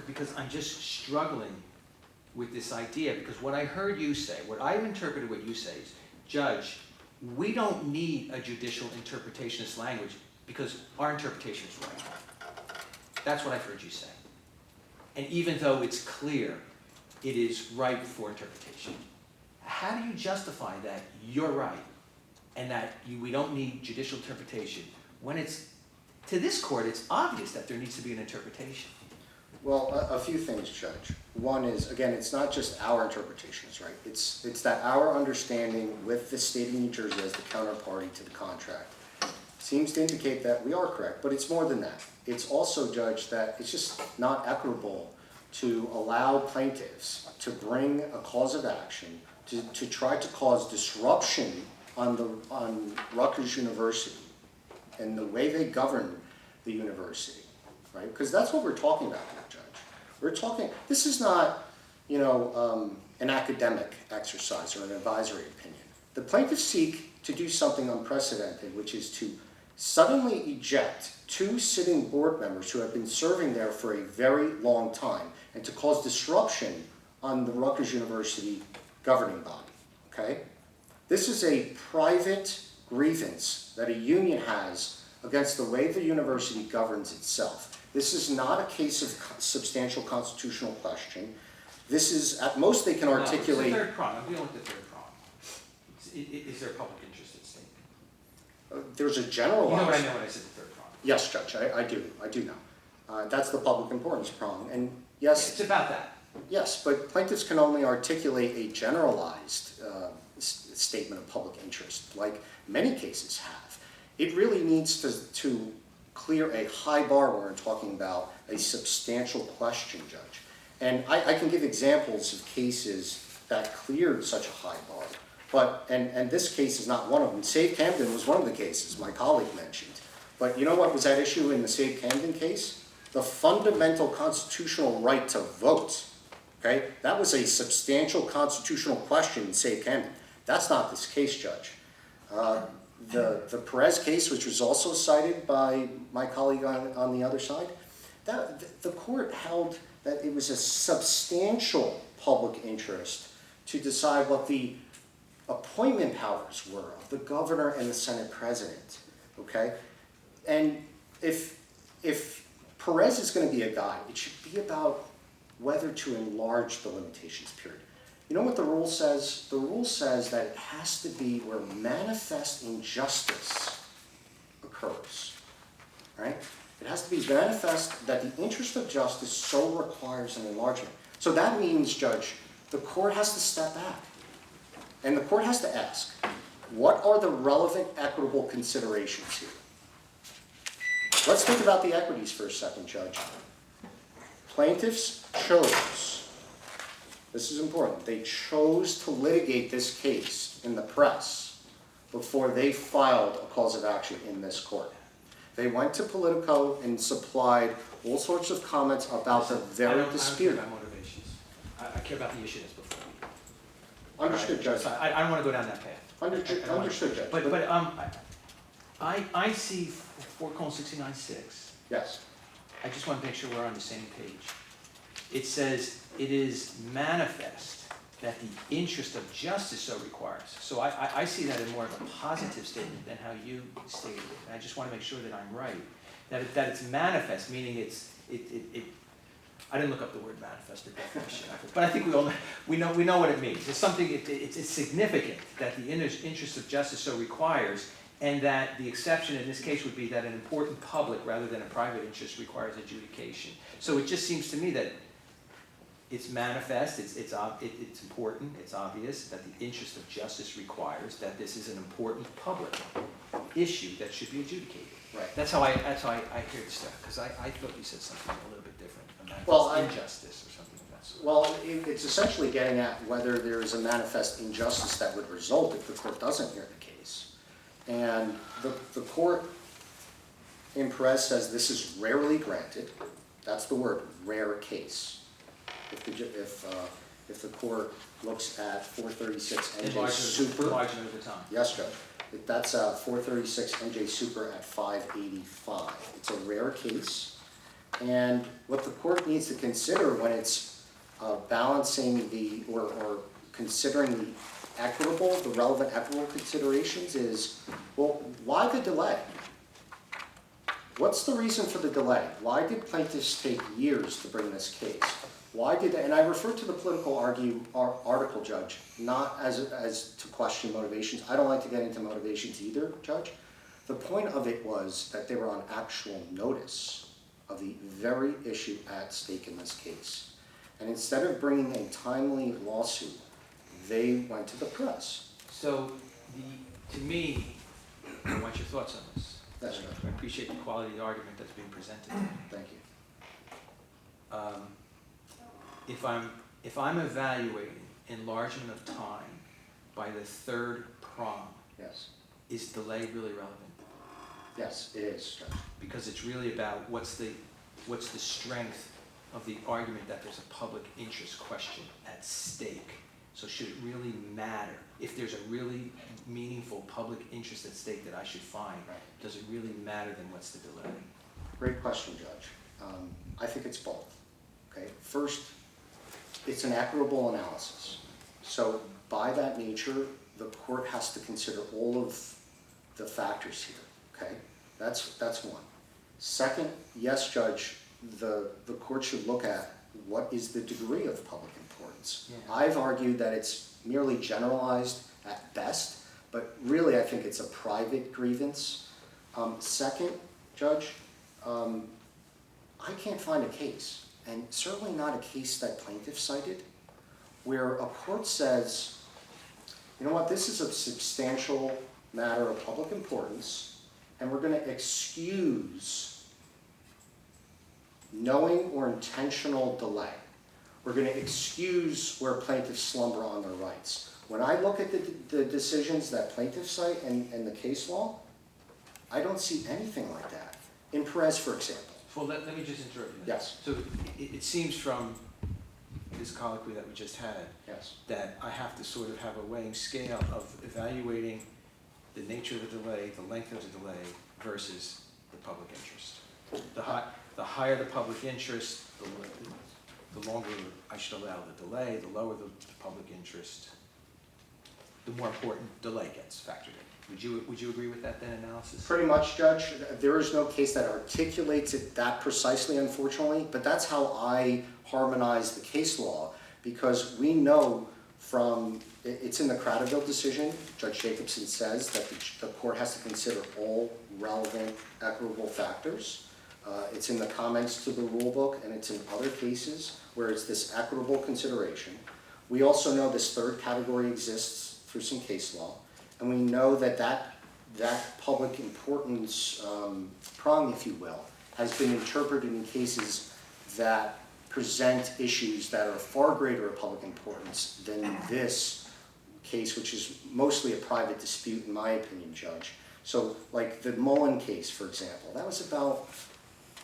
Because I'm just struggling with this idea, because what I heard you say, what I interpreted what you say is, Judge, we don't need a judicial interpretation of this language because our interpretation is right. That's what I've heard you say. And even though it's clear, it is right for interpretation. How do you justify that you're right and that we don't need judicial interpretation when it's, to this court, it's obvious that there needs to be an interpretation? Well, a few things, Judge. One is, again, it's not just our interpretations, right? It's that our understanding with the state of New Jersey as the counterparty to the contract seems to indicate that we are correct, but it's more than that. It's also, Judge, that it's just not equitable to allow plaintiffs to bring a cause of action to try to cause disruption on Rutgers University and the way they govern the university, right? Because that's what we're talking about here, Judge. We're talking, this is not, an academic exercise or an advisory opinion. The plaintiffs seek to do something unprecedented, which is to suddenly eject two sitting board members who have been serving there for a very long time and to cause disruption on the Rutgers University governing body, okay? This is a private grievance that a union has against the way the university governs itself. This is not a case of substantial constitutional question. This is, at most they can articulate... No, it's the third prong. I'm dealing with the third prong. Is there a public interest at stake? There's a generalized... You know what I meant when I said the third prong? Yes, Judge, I do know. That's the public importance prong, and Yeah, yes... it's about that. Yes, but plaintiffs can only articulate a generalized statement of public interest, like many cases have. It really needs to clear a high bar when we're talking about a substantial question, Judge. And I can give examples of cases that cleared such a high bar, but, and this case is not one of them. Save Camden was one of the cases my colleague mentioned. But you know what was at issue in the Save Camden case? The fundamental constitutional right to vote. Okay? That was a substantial constitutional question in Save Camden. That's not this case, Judge. The Perez case, which was also cited by my colleague on the other side, the court held that it was a substantial public interest to decide what the appointment powers were of the governor and the Senate president. Okay? And if Perez is going to be a guide, it should be about whether to enlarge the limitations period. You know what the rule says? The rule says that it has to be where manifest injustice occurs, right? It has to be manifest that the interest of justice so requires an enlargement. So that means, Judge, the court has to step back. And the court has to ask, what are the relevant equitable considerations here? Let's think about the equities for a second, Judge. Plaintiffs chose, this is important, they chose to litigate this case in the press before they filed a cause of action in this court. They went to Politico and supplied all sorts of comments about the very dispute. I don't care about motivations. I care about the issue that's before me. Understood, Judge. So I don't want to go down that path. Understood, Judge. But I see 4:69(6). Yes. I just want to make sure we're on the same page. It says, it is manifest that the interest of justice so requires. So I see that in more of a positive statement than how you stated it. And I just want to make sure that I'm right. That it's manifest, meaning I didn't look up the word manifest or definition, but I think we know what it means. It's something, it's significant that the interest of justice so requires, and that the exception in this case would be that an important public rather than a private interest requires adjudication. So it just seems to me that it's manifest, it's important, it's obvious that the interest of justice requires that this is an important public issue that should be adjudicated. Right. That's how I hear the stuff, because I thought you said something a little bit different, a Well, manifest injustice or something of that sort. Well, it's essentially getting at whether there is a manifest injustice that would result if the court doesn't hear the case. And the court in Perez says this is rarely granted. That's the word, rare case. if the court looks at 436 NJ Enlargement Super. enlargement of the time. Yes, Judge. That's 436 NJ Super at 585. It's a rare case. And what the court needs to consider when it's balancing or considering the relevant equitable considerations is, well, why the delay? What's the reason for the delay? Why did plaintiffs take years to bring this case? Why did they, and I refer to the political article, Judge, not as to question motivations. I don't like to get into motivations either, Judge. The point of it was that they were on actual notice of the very issue at stake in this case. And instead of bringing a timely lawsuit, they went to the press. So, to me, I want your thoughts on this. That's right. I appreciate the quality of the argument that's being presented. Thank you. If I'm evaluating enlargement of time by the third prong, Yes. is delay really relevant? Yes, it is, Judge. Because it's really about what's the strength of the argument that there's a public interest question at stake. So should it really matter? If there's a really meaningful public interest at stake that I should find, does it really matter then what's the delay? Great question, Judge. I think it's both. Okay. First, it's an equitable analysis. So by that nature, the court has to consider all of the factors here. Okay, that's one. Second, yes, Judge, the court should look at what is the degree of public importance. Yeah. I've argued that it's merely generalized at best, but really I think it's a private grievance. Second, Judge, I can't find a case, and certainly not a case that plaintiff cited, where a court says, you know what, this is a substantial matter of public importance, and we're going to excuse knowing or intentional delay. We're going to excuse where plaintiffs slumber on their rights. When I look at the decisions that plaintiffs cite and the case law, I don't see anything like that. In Perez, for example. Well, let me just interrupt you. Yes. So it seems from this colloquy that we just had Yes. that I have to sort of have a weighing scale of evaluating the nature of the delay, the length of the delay versus the public interest. The higher the public interest, the longer I should allow the delay, the lower the public interest, the more important delay gets factored in. Would you agree with that then analysis? Pretty much, Judge. There is no case that articulates it that precisely, unfortunately, but that's how I harmonize the case law, because we know from, it's in the Cradaville decision, Judge Jacobson says that the court has to consider all relevant equitable factors. It's in the comments to the rule book, and it's in other cases where it's this equitable consideration. We also know this third category exists through some case law, and we know that public importance prong, if you will, has been interpreted in cases that present issues that are far greater of public importance than this case, which is mostly a private dispute, in my opinion, Judge. So, like the Mullen case, for example, that was about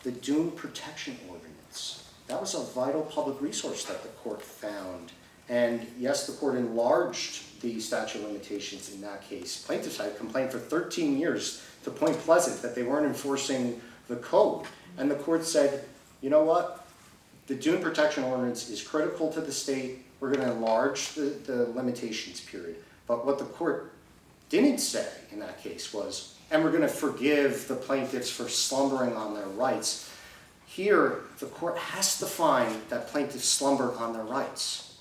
the dune protection ordinance. That was a vital public resource that the court found. And yes, the court enlarged the statute of limitations in that case. Plaintiffs had complained for 13 years to Point Pleasant that they weren't enforcing the code. And the court said, you know what? The dune protection ordinance is critical to the state. We're going to enlarge the limitations period. But what the court didn't say in that case was, and we're going to forgive the plaintiffs for slumbering on their rights. Here, the court has to find that plaintiffs slumbered on their rights.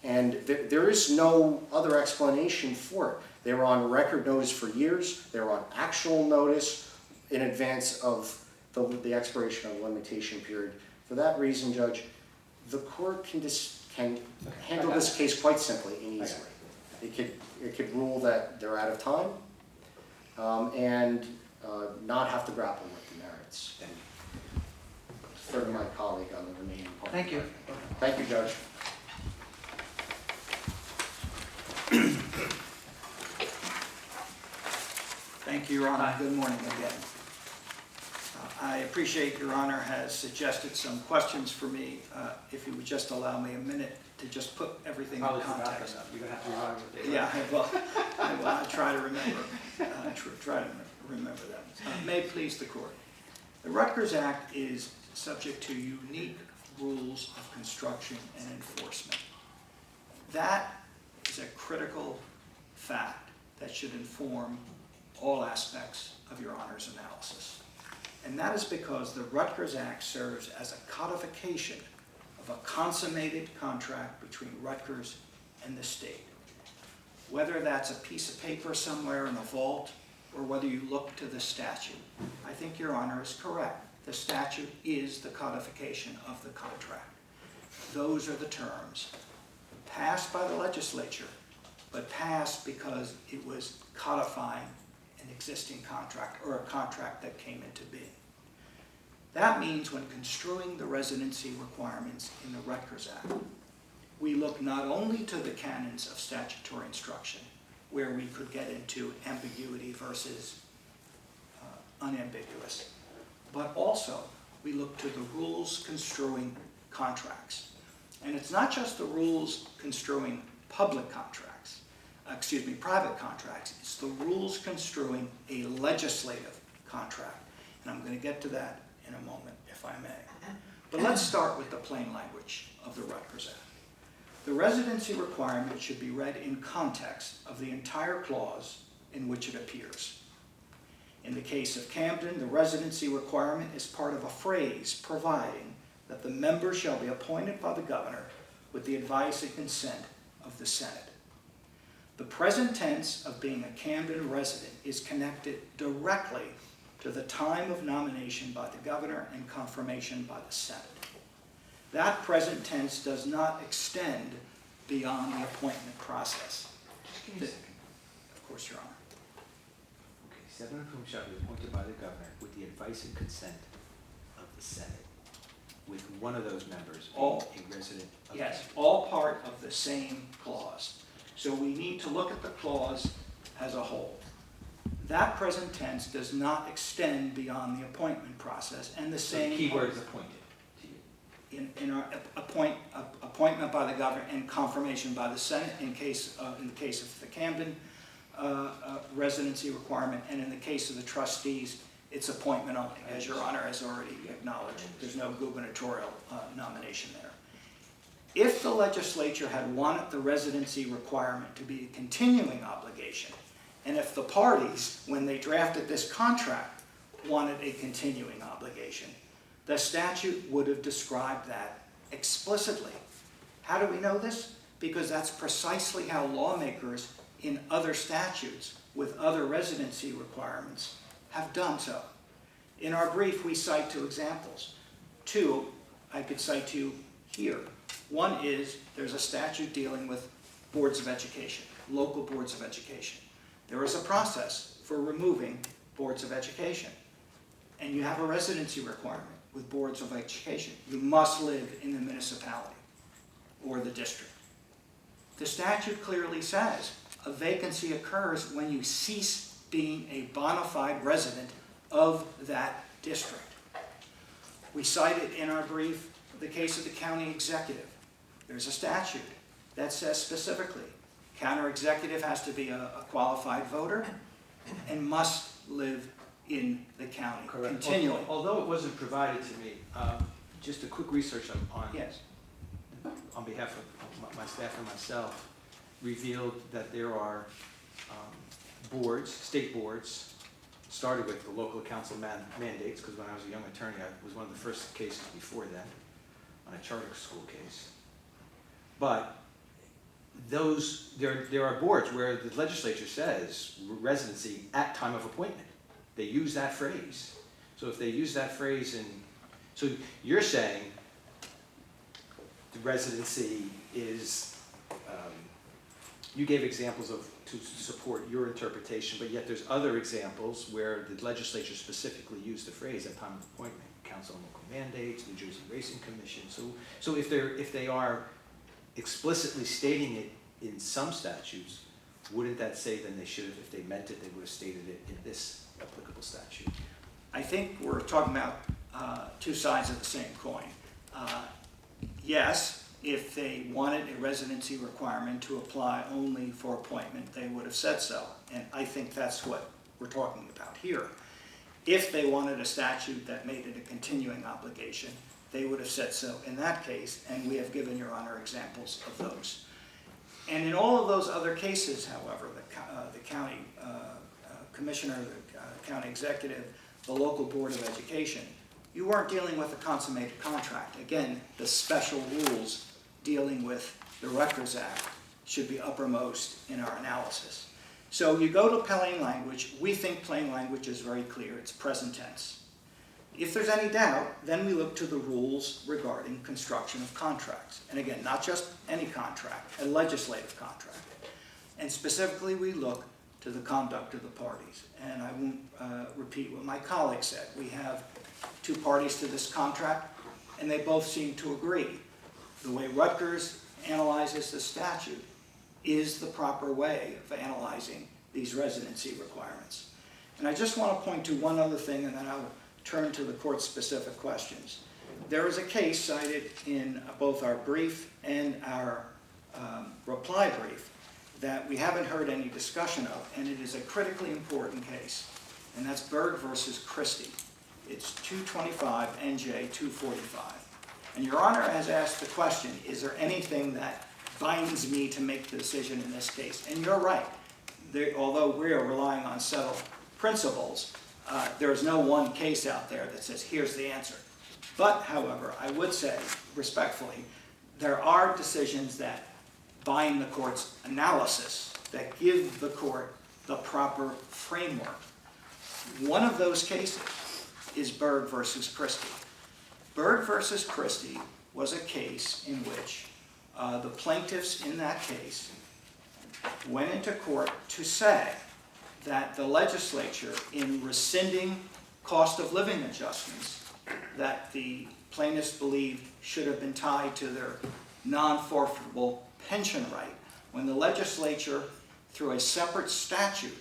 And there is no other explanation for it. They were on record notice for years. They were on actual notice in advance of the expiration of the limitation period. For that reason, Judge, the court can handle this case quite simply and easily. It could rule that they're out of time and not have to grapple with the merits. Third, my colleague on the remaining part. Thank you. Thank you, Judge. Thank you, Your Honor. Good morning again. I appreciate Your Honor has suggested some questions for me. If you would just allow me a minute to just put everything in Probably forgot context. that. You're gonna have to remind me what they were. Yeah, I will. I'll try to remember. Try to remember that. May it please the court. The Rutgers Act is subject to unique rules of construction and enforcement. That is a critical fact that should inform all aspects of Your Honor's analysis. And that is because the Rutgers Act serves as a codification of a consummated contract between Rutgers and the state. Whether that's a piece of paper somewhere in a vault or whether you look to the statute, I think Your Honor is correct. The statute is the codification of the contract. Those are the terms passed by the legislature, but passed because it was codifying an existing contract or a contract that came into being. That means when construing the residency requirements in the Rutgers Act, we look not only to the canons of statutory instruction, where we could get into ambiguity versus unambiguous, but also we look to the rules construing contracts. And it's not just the rules construing private contracts, it's the rules construing a legislative contract. And I'm going to get to that in a moment, if I may. But let's start with the plain language of the Rutgers Act. The residency requirement should be read in context of the entire clause in which it appears. In the case of Camden, the residency requirement is part of a phrase providing that the member shall be appointed by the governor with the advice and consent of the Senate. The present tense of being a Camden resident is connected directly to the time of nomination by the governor and confirmation by the Senate. That present tense does not extend beyond the appointment process. Just give me a second. Of course, Your Honor. Okay, 7 of whom shall be appointed by the governor with the advice and consent of the Senate, with one of those members being a resident of Yes, Camden. all part of the same clause. So we need to look at the clause as a whole. That present tense does not extend beyond the appointment process, and the So same. the key word is appointed to you. In our appointment by the governor and confirmation by the Senate in the case of the Camden residency requirement, and in the case of the trustees, it's appointment only, as Your Honor has already acknowledged. There's no gubernatorial nomination there. If the legislature had wanted the residency requirement to be a continuing obligation, and if the parties, when they drafted this contract, wanted a continuing obligation, the statute would have described that explicitly. How do we know this? Because that's precisely how lawmakers in other statutes with other residency requirements have done so. In our brief, we cite 2 examples. 2, I could cite to you here. One is there's a statute dealing with boards of education, local boards of education. There is a process for removing boards of education. And you have a residency requirement with boards of education. You must live in the municipality or the district. The statute clearly says a vacancy occurs when you cease being a bona fide resident of that district. We cited in our brief the case of the county executive. There's a statute that says specifically, county executive has to be a qualified voter and must live in the county continually. Although it wasn't provided to me, just a quick research on Yes. on behalf of my staff and myself, revealed that there are boards, state boards, started with the local council mandates, because when I was a young attorney, I was one of the first cases before then, on a charter school case. But there are boards where the legislature says residency at time of appointment. They use that phrase. So if they use that phrase so you're saying the residency is, you gave examples to support your interpretation, but yet there's other examples where the legislature specifically used the phrase at time of appointment. Council on Local Mandates, New Jersey Racing Commission. So if they are explicitly stating it in some statutes, wouldn't that say then they should have, if they meant it, they would have stated it in this applicable statute? I think we're talking about two sides of the same coin. Yes, if they wanted a residency requirement to apply only for appointment, they would have said so. And I think that's what we're talking about here. If they wanted a statute that made it a continuing obligation, they would have said so in that case, and we have given Your Honor examples of those. And in all of those other cases, however, the county commissioner, the county executive, the local board of education, you weren't dealing with a consummated contract. Again, the special rules dealing with the Rutgers Act should be uppermost in our analysis. So you go to plain language. We think plain language is very clear. It's present tense. If there's any doubt, then we look to the rules regarding construction of contracts. And again, not just any contract, a legislative contract. And specifically, we look to the conduct of the parties. And I won't repeat what my colleague said. We have two parties to this contract, and they both seem to agree. The way Rutgers analyzes the statute is the proper way of analyzing these residency requirements. And I just want to point to one other thing, and then I'll turn to the court's specific questions. There is a case cited in both our brief and our reply brief that we haven't heard any discussion of, and it is a critically important case, and that's Berg versus Christie. It's 225 NJ 245. And Your Honor has asked the question, is there anything that binds me to make the decision in this case? And you're right. Although we are relying on settled principles, there is no one case out there that says, here's the answer. But, however, I would say, respectfully, there are decisions that bind the court's analysis, that give the court the proper framework. One of those cases is Berg versus Christie. Berg versus Christie was a case in which the plaintiffs in that case went into court to say that the legislature, in rescinding cost of living adjustments that the plaintiffs believed should have been tied to their non-forfeitable pension right, when the legislature, through a separate statute,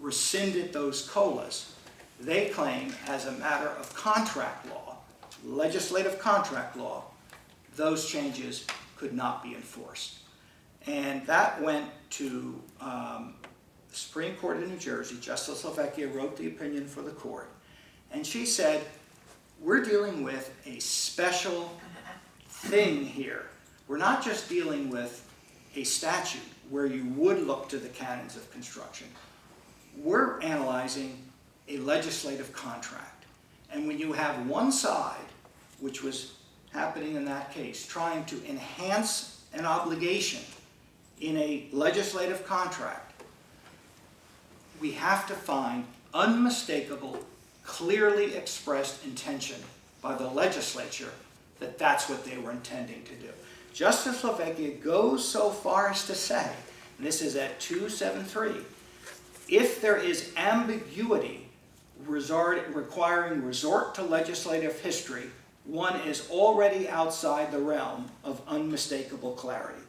rescinded those COLAs, they claim as a matter of contract law, legislative contract law, those changes could not be enforced. And that went to the Supreme Court of New Jersey. Justice Lavecchia wrote the opinion for the court. And she said, we're dealing with a special thing here. We're not just dealing with a statute where you would look to the canons of construction. We're analyzing a legislative contract. And when you have one side, which was happening in that case, trying to enhance an obligation in a legislative contract, we have to find unmistakable, clearly expressed intention by the legislature that that's what they were intending to do. Justice Lavecchia goes so far as to say, and this is at 273, if there is ambiguity requiring resort to legislative history, one is already outside the realm of unmistakable clarity.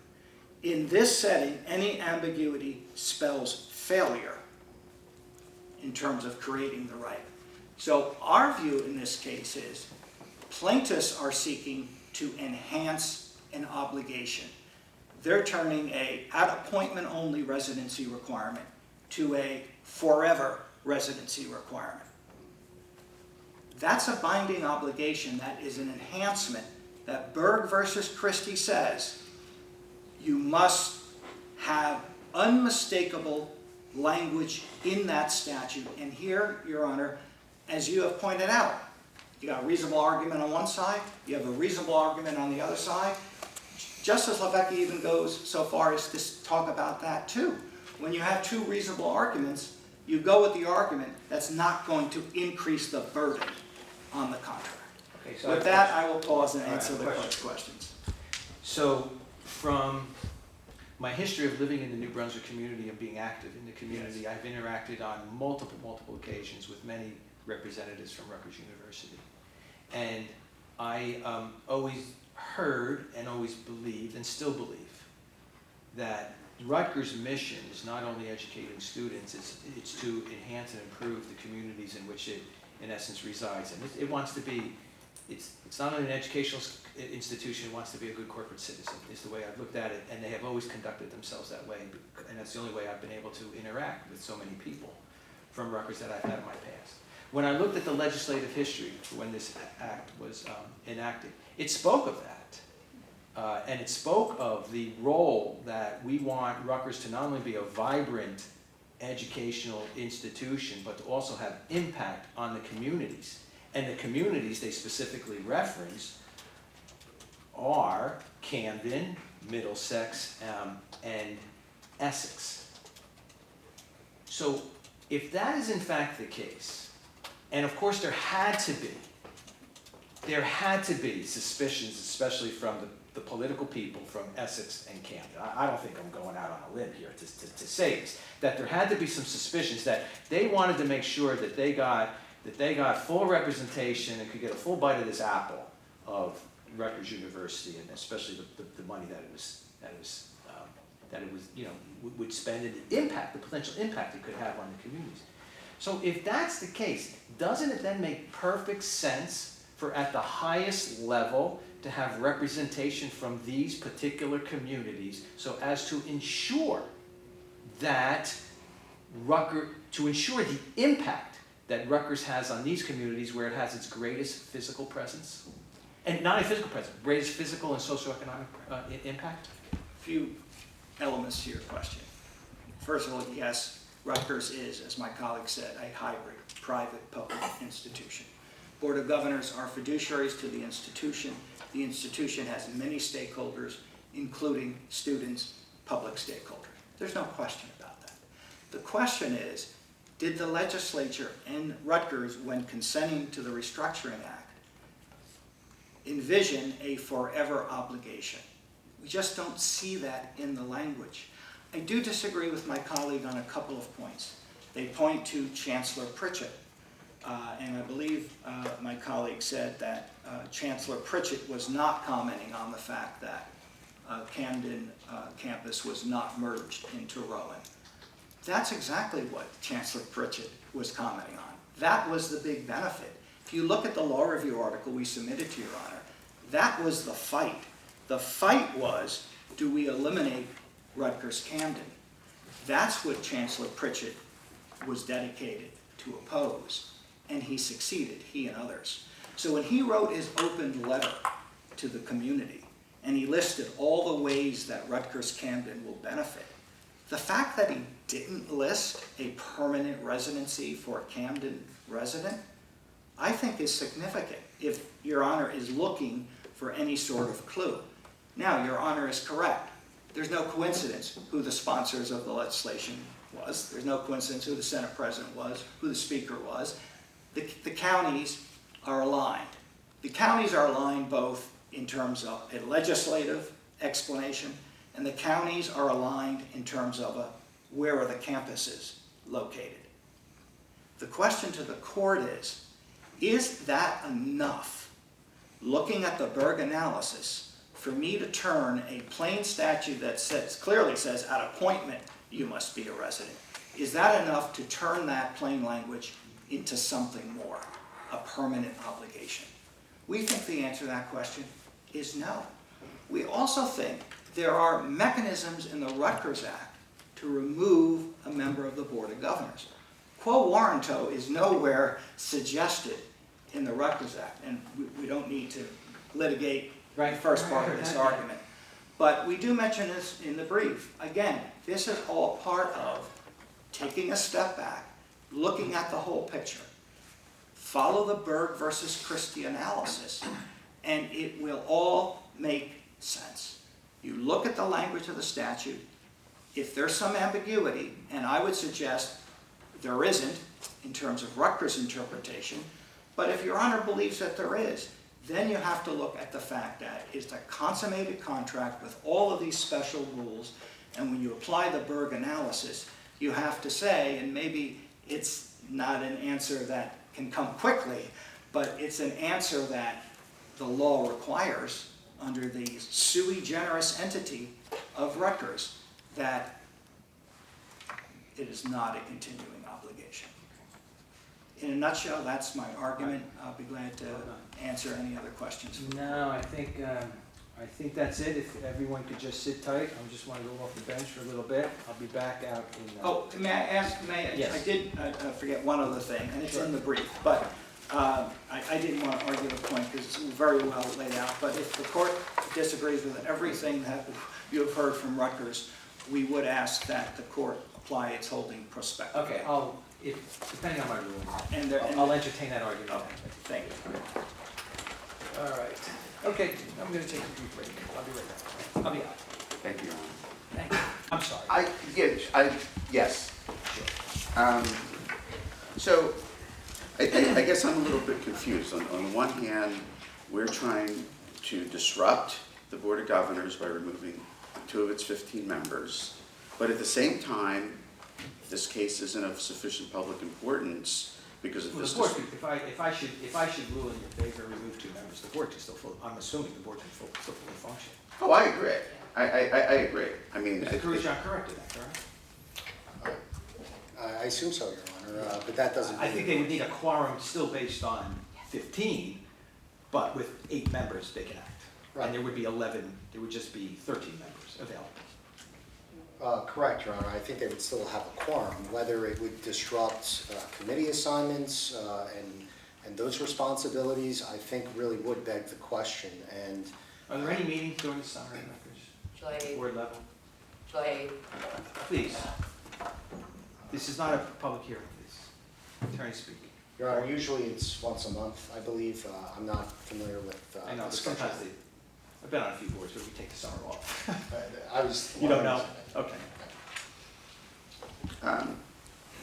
In this setting, any ambiguity spells failure in terms of creating the right. So our view in this case is plaintiffs are seeking to enhance an obligation. They're turning a at-appointment only residency requirement to a forever residency requirement. That's a binding obligation. That is an enhancement that Berg versus Christie says you must have unmistakable language in that statute. And here, Your Honor, as you have pointed out, you got a reasonable argument on one side, you have a reasonable argument on the other side. Justice Lavecchia even goes so far as to talk about that too. When you have two reasonable arguments, you go with the argument that's not going to increase the burden on the contract. Okay, so With that, I will pause and All right, answer the question. court's questions. So, from my history of living in the New Brunswick community and being active in the community, I've interacted on multiple occasions with many representatives from Rutgers University. And I always heard and always believed and still believe that Rutgers' mission is not only educating students, it's to enhance and improve the communities in which it in essence, resides in. It wants to be, it's not only an educational institution, it wants to be a good corporate citizen, is the way I've looked at it, and they have always conducted themselves that way, and that's the only way I've been able to interact with so many people from Rutgers that I've had in my past. When I looked at the legislative history for when this act was enacted, it spoke of that. And it spoke of the role that we want Rutgers to not only be a vibrant educational institution, but to also have impact on the communities. And the communities they specifically reference are Camden, Middlesex, and Essex. So if that is in fact the case, and of course there had to be suspicions, especially from the political people from Essex and Camden. I don't think I'm going out on a limb here to say this, that there had to be some suspicions that they wanted to make sure that they got full representation and could get a full bite of this apple of Rutgers University, and especially the money that it was would spend, and the impact, the potential impact it could have on the communities. So if that's the case, doesn't it then make perfect sense for at the highest level to have representation from these particular communities so as to ensure that to ensure the impact that Rutgers has on these communities where it has its greatest physical presence? And not only physical presence, greatest physical and socioeconomic impact? A few elements to your question. First of all, yes, Rutgers is, as my colleague said, a hybrid private-public institution. Board of Governors are fiduciaries to the institution. The institution has many stakeholders, including students, public stakeholders. There's no question about that. The question is, did the legislature and Rutgers, when consenting to the Restructuring Act, envision a forever obligation? We just don't see that in the language. I do disagree with my colleague on a couple of points. They point to Chancellor Pritchett, and I believe my colleague said that Chancellor Pritchett was not commenting on the fact that Camden campus was not merged into Rowan. That's exactly what Chancellor Pritchett was commenting on. That was the big benefit. If you look at the law review article we submitted to Your Honor, that was the fight. The fight was, do we eliminate Rutgers Camden? That's what Chancellor Pritchett was dedicated to oppose, and he succeeded, he and others. So when he wrote his open letter to the community, and he listed all the ways that Rutgers Camden will benefit, the fact that he didn't list a permanent residency for a Camden resident, I think is significant if Your Honor is looking for any sort of clue. Now, Your Honor is correct. There's no coincidence who the sponsors of the legislation was. There's no coincidence who the Senate President was, who the Speaker was. The counties are aligned. The counties are aligned both in terms of a legislative explanation, and the counties are aligned in terms of where are the campuses located. The question to the court is that enough, looking at the Berg analysis, for me to turn a plain statute that clearly says at appointment you must be a resident? Is that enough to turn that plain language into something more, a permanent obligation? We think the answer to that question is no. We also think there are mechanisms in the Rutgers Act to remove a member of the Board of Governors. Quo warranto is nowhere suggested in the Rutgers Act, and we don't need to litigate the first part of this argument. But we do mention this in the brief. Again, this is all part of taking a step back, looking at the whole picture. Follow the Berg versus Christie analysis, and it will all make sense. You look at the language of the statute. If there's some ambiguity, and I would suggest there isn't in terms of Rutgers' interpretation, but if Your Honor believes that there is, then you have to look at the fact that it's a consummated contract with all of these special rules, and when you apply the Berg analysis, you have to say, and maybe it's not an answer that can come quickly, but it's an answer that the law requires under the sui generis entity of Rutgers, that it is not a continuing obligation. in a nutshell, that's my argument. I'll be glad to answer any other questions. No, I think that's it. If everyone could just sit tight, I just want to go off the bench for a little bit. I'll be back out in. Oh, may I ask, Yes. I did forget one other thing, and it's in the brief, but I didn't want to argue the point because it's very well laid out, but if the court disagrees with everything that you have heard from Rutgers, we would ask that the court apply its holding prospectively. Okay, depending on my ruling, And I'll entertain that argument. Okay, thank you. All right. Okay, I'm going to take a brief break. I'll be right back. I'll be out. Thank you, Your Honor. Thank you. I'm sorry. Yes. So, I guess I'm a little bit confused. On one hand, we're trying to disrupt the Board of Governors by removing 2 of its 15 members, but at the same time, this case isn't of sufficient public importance because of Well, this. the board, if I should rule in your favor, remove 2 members, the board can still I'm assuming the board can still fully function. Oh, I agree. I agree. I mean, Mr. Carucci, I'm correct in that, correct? I assume so, Your Honor, but that doesn't mean. I think they would need a quorum still based on 15, but with 8 members, they can act. Right. And there would be 11, there would just be 13 members available. Correct, Your Honor. I think they would still have a quorum. Whether it would disrupt committee assignments and those responsibilities, I think really would beg the question. And Are there any meetings during the summer at Rutgers? July 8th. Board level? July Please. This is not a public hearing, please. Attorney speak. Your Honor, usually it's once a month, I believe. I'm not familiar with I know, the but schedule. sometimes I've been on a few boards where we take the summer off. I was. You don't know? Okay.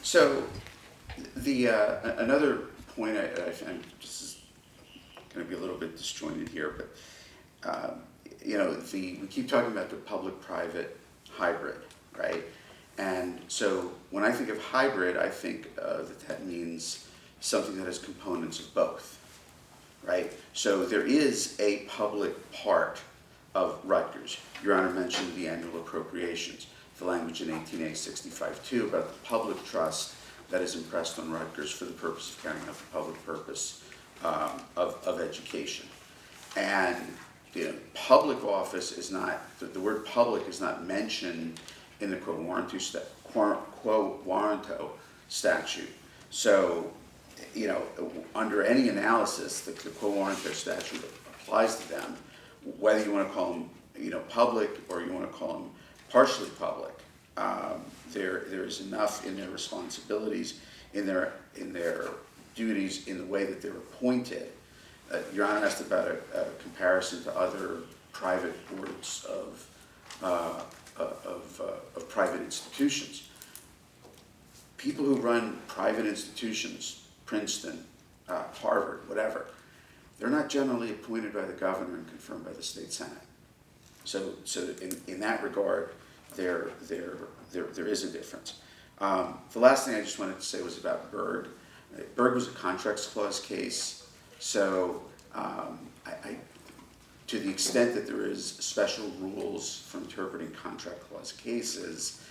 So, another point I find, this is going to be a little bit disjointed here, but we keep talking about the public-private hybrid, right? And so when I think of hybrid, I think that means something that has components of both, right? So there is a public part of Rutgers. Your Honor mentioned the annual appropriations, the language in 18A 65-2 about the public trust that is impressed on Rutgers for the purpose of carrying out the public purpose of education. And public office is not, the word public is not mentioned in the quo warranto statute. So, under any analysis, the quo warranto statute applies to them, whether you want to call them, public or you want to call them partially public. There is enough in their responsibilities, in their duties, in the way that they're appointed. Your Honor asked about a comparison to other private boards of private institutions. People who run private institutions, Princeton, Harvard, whatever, they're not generally appointed by the governor and confirmed by the state senate. So in that regard, there is a difference. The last thing I just wanted to say was about Berg. Berg was a contracts clause case, so to the extent that there is special rules for interpreting contract clause cases,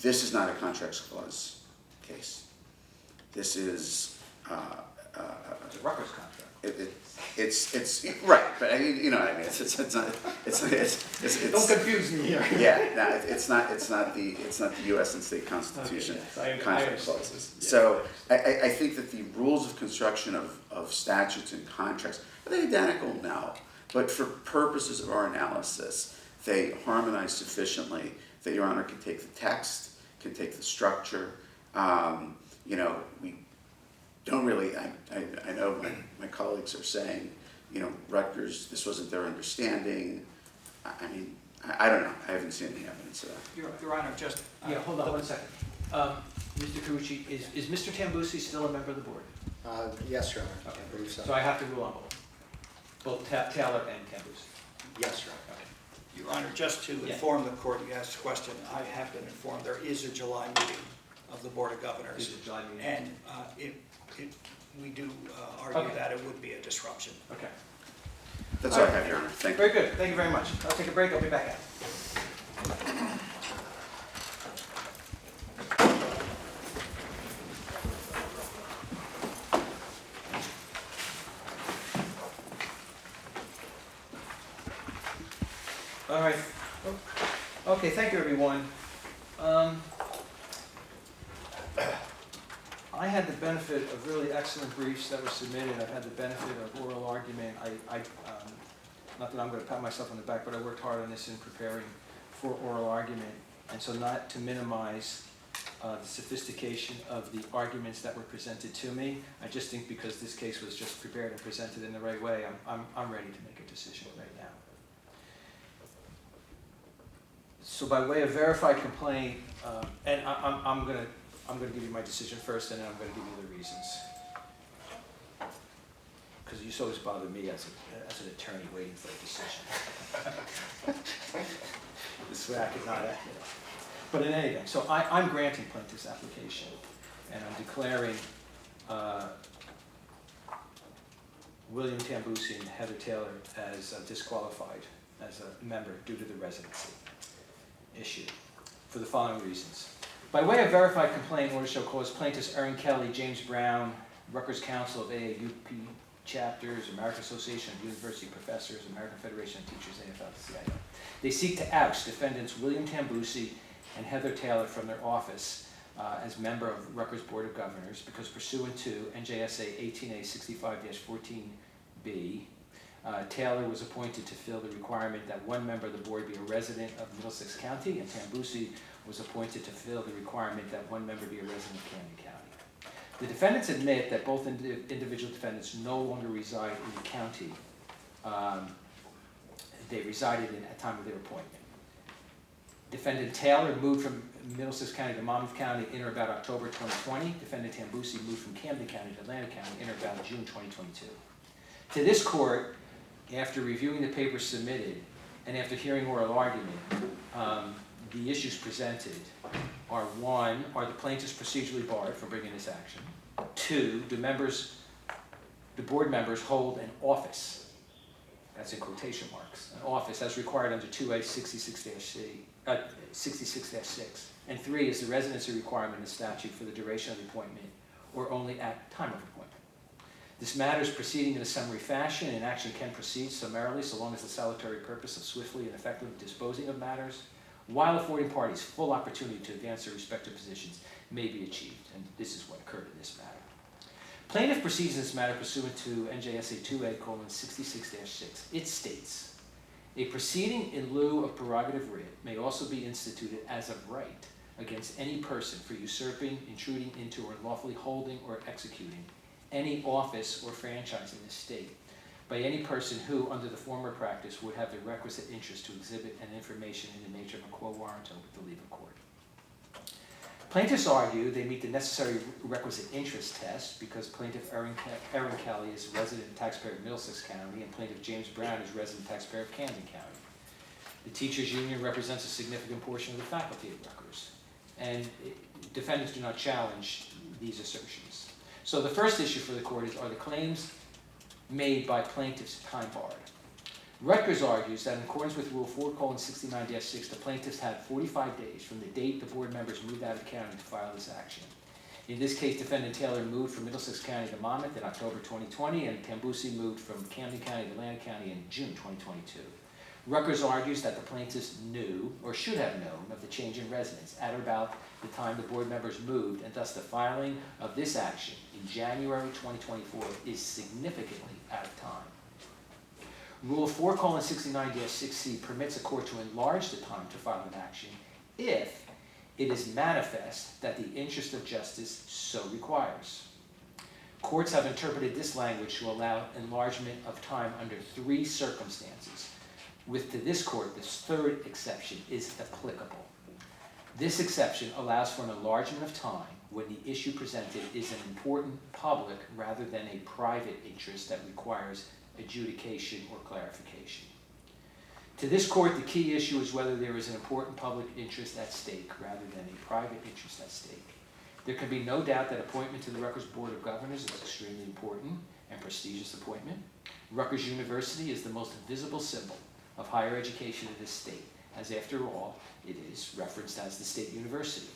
this is not a contracts clause case. This is It's a Rutgers contract. it's right, but I mean, it's not. Don't confuse me here. Yeah, no, it's not the U.S. and state Constitution Okay, yes, contract understand. clauses. Yeah. So I think that the rules of construction of statutes and contracts are they identical? No, but for purposes of our analysis, they harmonize sufficiently that Your Honor can take the text, can take the structure. We don't really. I know my colleagues are saying, Rutgers, this wasn't their understanding. I mean, I don't know. I haven't seen any evidence of that. Your Honor, just. Yeah, hold on 1 second. Mr. Carucci, is Mr. Tambusi still a member of the board? Yes, Your Honor, Okay. I believe so. So I have to rule on both Taylor and Tambusi. Yes, Your Honor. Okay. Your Honor, just to Yeah. inform the court, you asked a question, I have been informed there is a July meeting of the Board of Governors. Is it July meeting? And we do argue Okay. that it would be a disruption. Okay. That's all I have, Your Honor. Thank you. Very good. Thank you very much. I'll take a break. I'll be back out. Okay, thank you, everyone. I had the benefit of really excellent briefs that were submitted. I've had the benefit of oral argument. Not that I'm going to pat myself on the back, but I worked hard on this in preparing for oral argument. And so not to minimize the sophistication of the arguments that were presented to me, I just think because this case was just prepared and presented in the right way, I'm ready to make a decision right now. So by way of verified complaint, and I'm going to give you my decision first, and then I'm going to give you the reasons. Because you used to always bother me as an attorney waiting for a decision. This way I could not act, you know. But in any event, so I'm granting plaintiff's application, and I'm declaring William Tambusi and Heather Taylor as disqualified as a member due to the residency issue for the following reasons. By way of verified complaint, order shall cause plaintiffs Erin Kelly, James Brown, Rutgers Council of AAUP chapters, American Association of University Professors, American Federation of Teachers, AFL-CIO. They seek to oust defendants William Tambusi and Heather Taylor from their office as member of Rutgers Board of Governors because pursuant to NJSA 18A 65-14B, Taylor was appointed to fill the requirement that one member of the board be a resident of Middlesex County, and Tambusi was appointed to fill the requirement that one member be a resident of Camden County. The defendants admit that both individual defendants no longer reside in the county they resided in at the time of their appointment. Defendant Taylor moved from Middlesex County to Monmouth County in or about October 2020. Defendant Tambusi moved from Camden County to Atlantic County in or about June 2022. To this court, after reviewing the papers submitted and after hearing oral argument, the issues presented are: one, are the plaintiffs procedurally barred from bringing this action? Two, the board members hold an office, that's in quotation marks, an office as required under 2A 66-6. And three, is the residency requirement in the statute for the duration of the appointment or only at time of appointment. This matter is proceeding in a summary fashion, and action can proceed summarily so long as the salutary purpose of swiftly and effectively disposing of matters while affording parties full opportunity to advance their respective positions may be achieved, and this is what occurred in this matter. Plaintiff proceeds in this matter pursuant to NJSA 2A:66-6. It states, a proceeding in lieu of prerogative writ may also be instituted as of right against any person for usurping, intruding into, or unlawfully holding or executing any office or franchise in the state by any person who, under the former practice, would have the requisite interest to exhibit an information in the nature of a quo warranto with the leave of court. Plaintiffs argue they meet the necessary requisite interest test because plaintiff Erin Kelly is resident and taxpayer of Middlesex County and plaintiff James Brown is resident and taxpayer of Camden County. The teachers' union represents a significant portion of the faculty at Rutgers, and defendants do not challenge these assertions. So the first issue for the court is, are the claims made by plaintiffs time barred? Rutgers argues that in accordance with Rule 4:69-6, the plaintiffs had 45 days from the date the board members moved out of the county to file this action. In this case, defendant Taylor moved from Middlesex County to Monmouth in October 2020, and Tambusi moved from Camden County to Atlantic County in June 2022. Rutgers argues that the plaintiffs knew, or should have known, of the change in residence at or about the time the board members moved, and thus the filing of this action in January 2024 is significantly out of time. Rule 4:69-6C permits a court to enlarge the time to file an action if it is manifest that the interest of justice so requires. Courts have interpreted this language to allow enlargement of time under three circumstances. To this court, this third exception is applicable. This exception allows for an enlargement of time when the issue presented is an important public rather than a private interest that requires adjudication or clarification. To this court, the key issue is whether there is an important public interest at stake rather than a private interest at stake. There can be no doubt that appointment to the Rutgers Board of Governors is an extremely important and prestigious appointment. Rutgers University is the most visible symbol of higher education in this state, as after all, it is referenced as the state university.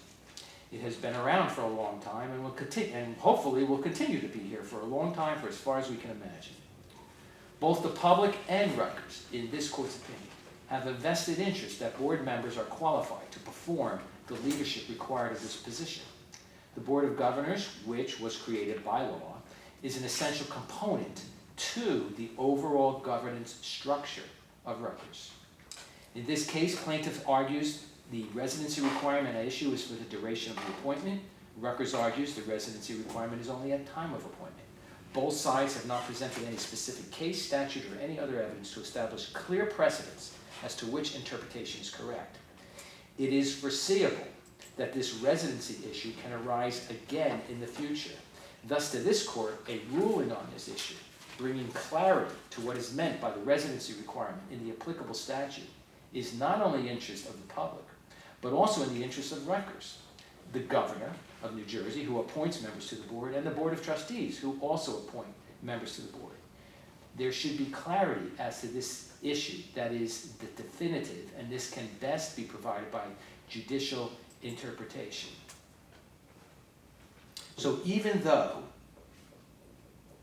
It has been around for a long time and will continue, and hopefully will continue to be here for a long time, for as far as we can imagine. Both the public and Rutgers, in this court's opinion, have a vested interest that board members are qualified to perform the leadership required of this position. The Board of Governors, which was created by law, is an essential component to the overall governance structure of Rutgers. In this case, plaintiff argues the residency requirement at issue is for the duration of the appointment. Rutgers argues the residency requirement is only at time of appointment. Both sides have not presented any specific case, statute, or any other evidence to establish clear precedents as to which interpretation is correct. It is foreseeable that this residency issue can arise again in the future. Thus, to this court, a ruling on this issue, bringing clarity to what is meant by the residency requirement in the applicable statute, is not only in the interest of the public, but also in the interest of Rutgers, the governor of New Jersey, who appoints members to the board, and the Board of Trustees, who also appoint members to the board. There should be clarity as to this issue that is the definitive, and this can best be provided by judicial interpretation. So even though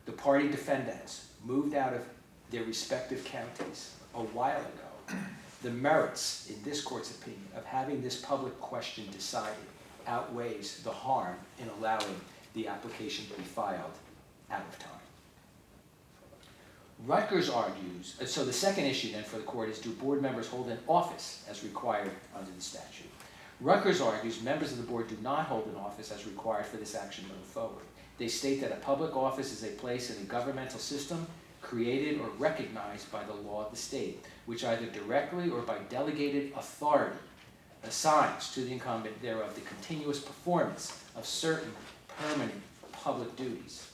the party defendants moved out of their respective counties a while ago, the merits, in this court's opinion, of having this public question decided outweighs the harm in allowing the application to be filed out of time. Rutgers argues, so the second issue then for the court is, do board members hold an office as required under the statute? Rutgers argues members of the board do not hold an office as required for this action moving forward. They state that a public office is a place in a governmental system created or recognized by the law of the state, which either directly or by delegated authority assigns to the incumbent thereof the continuous performance of certain permanent public duties.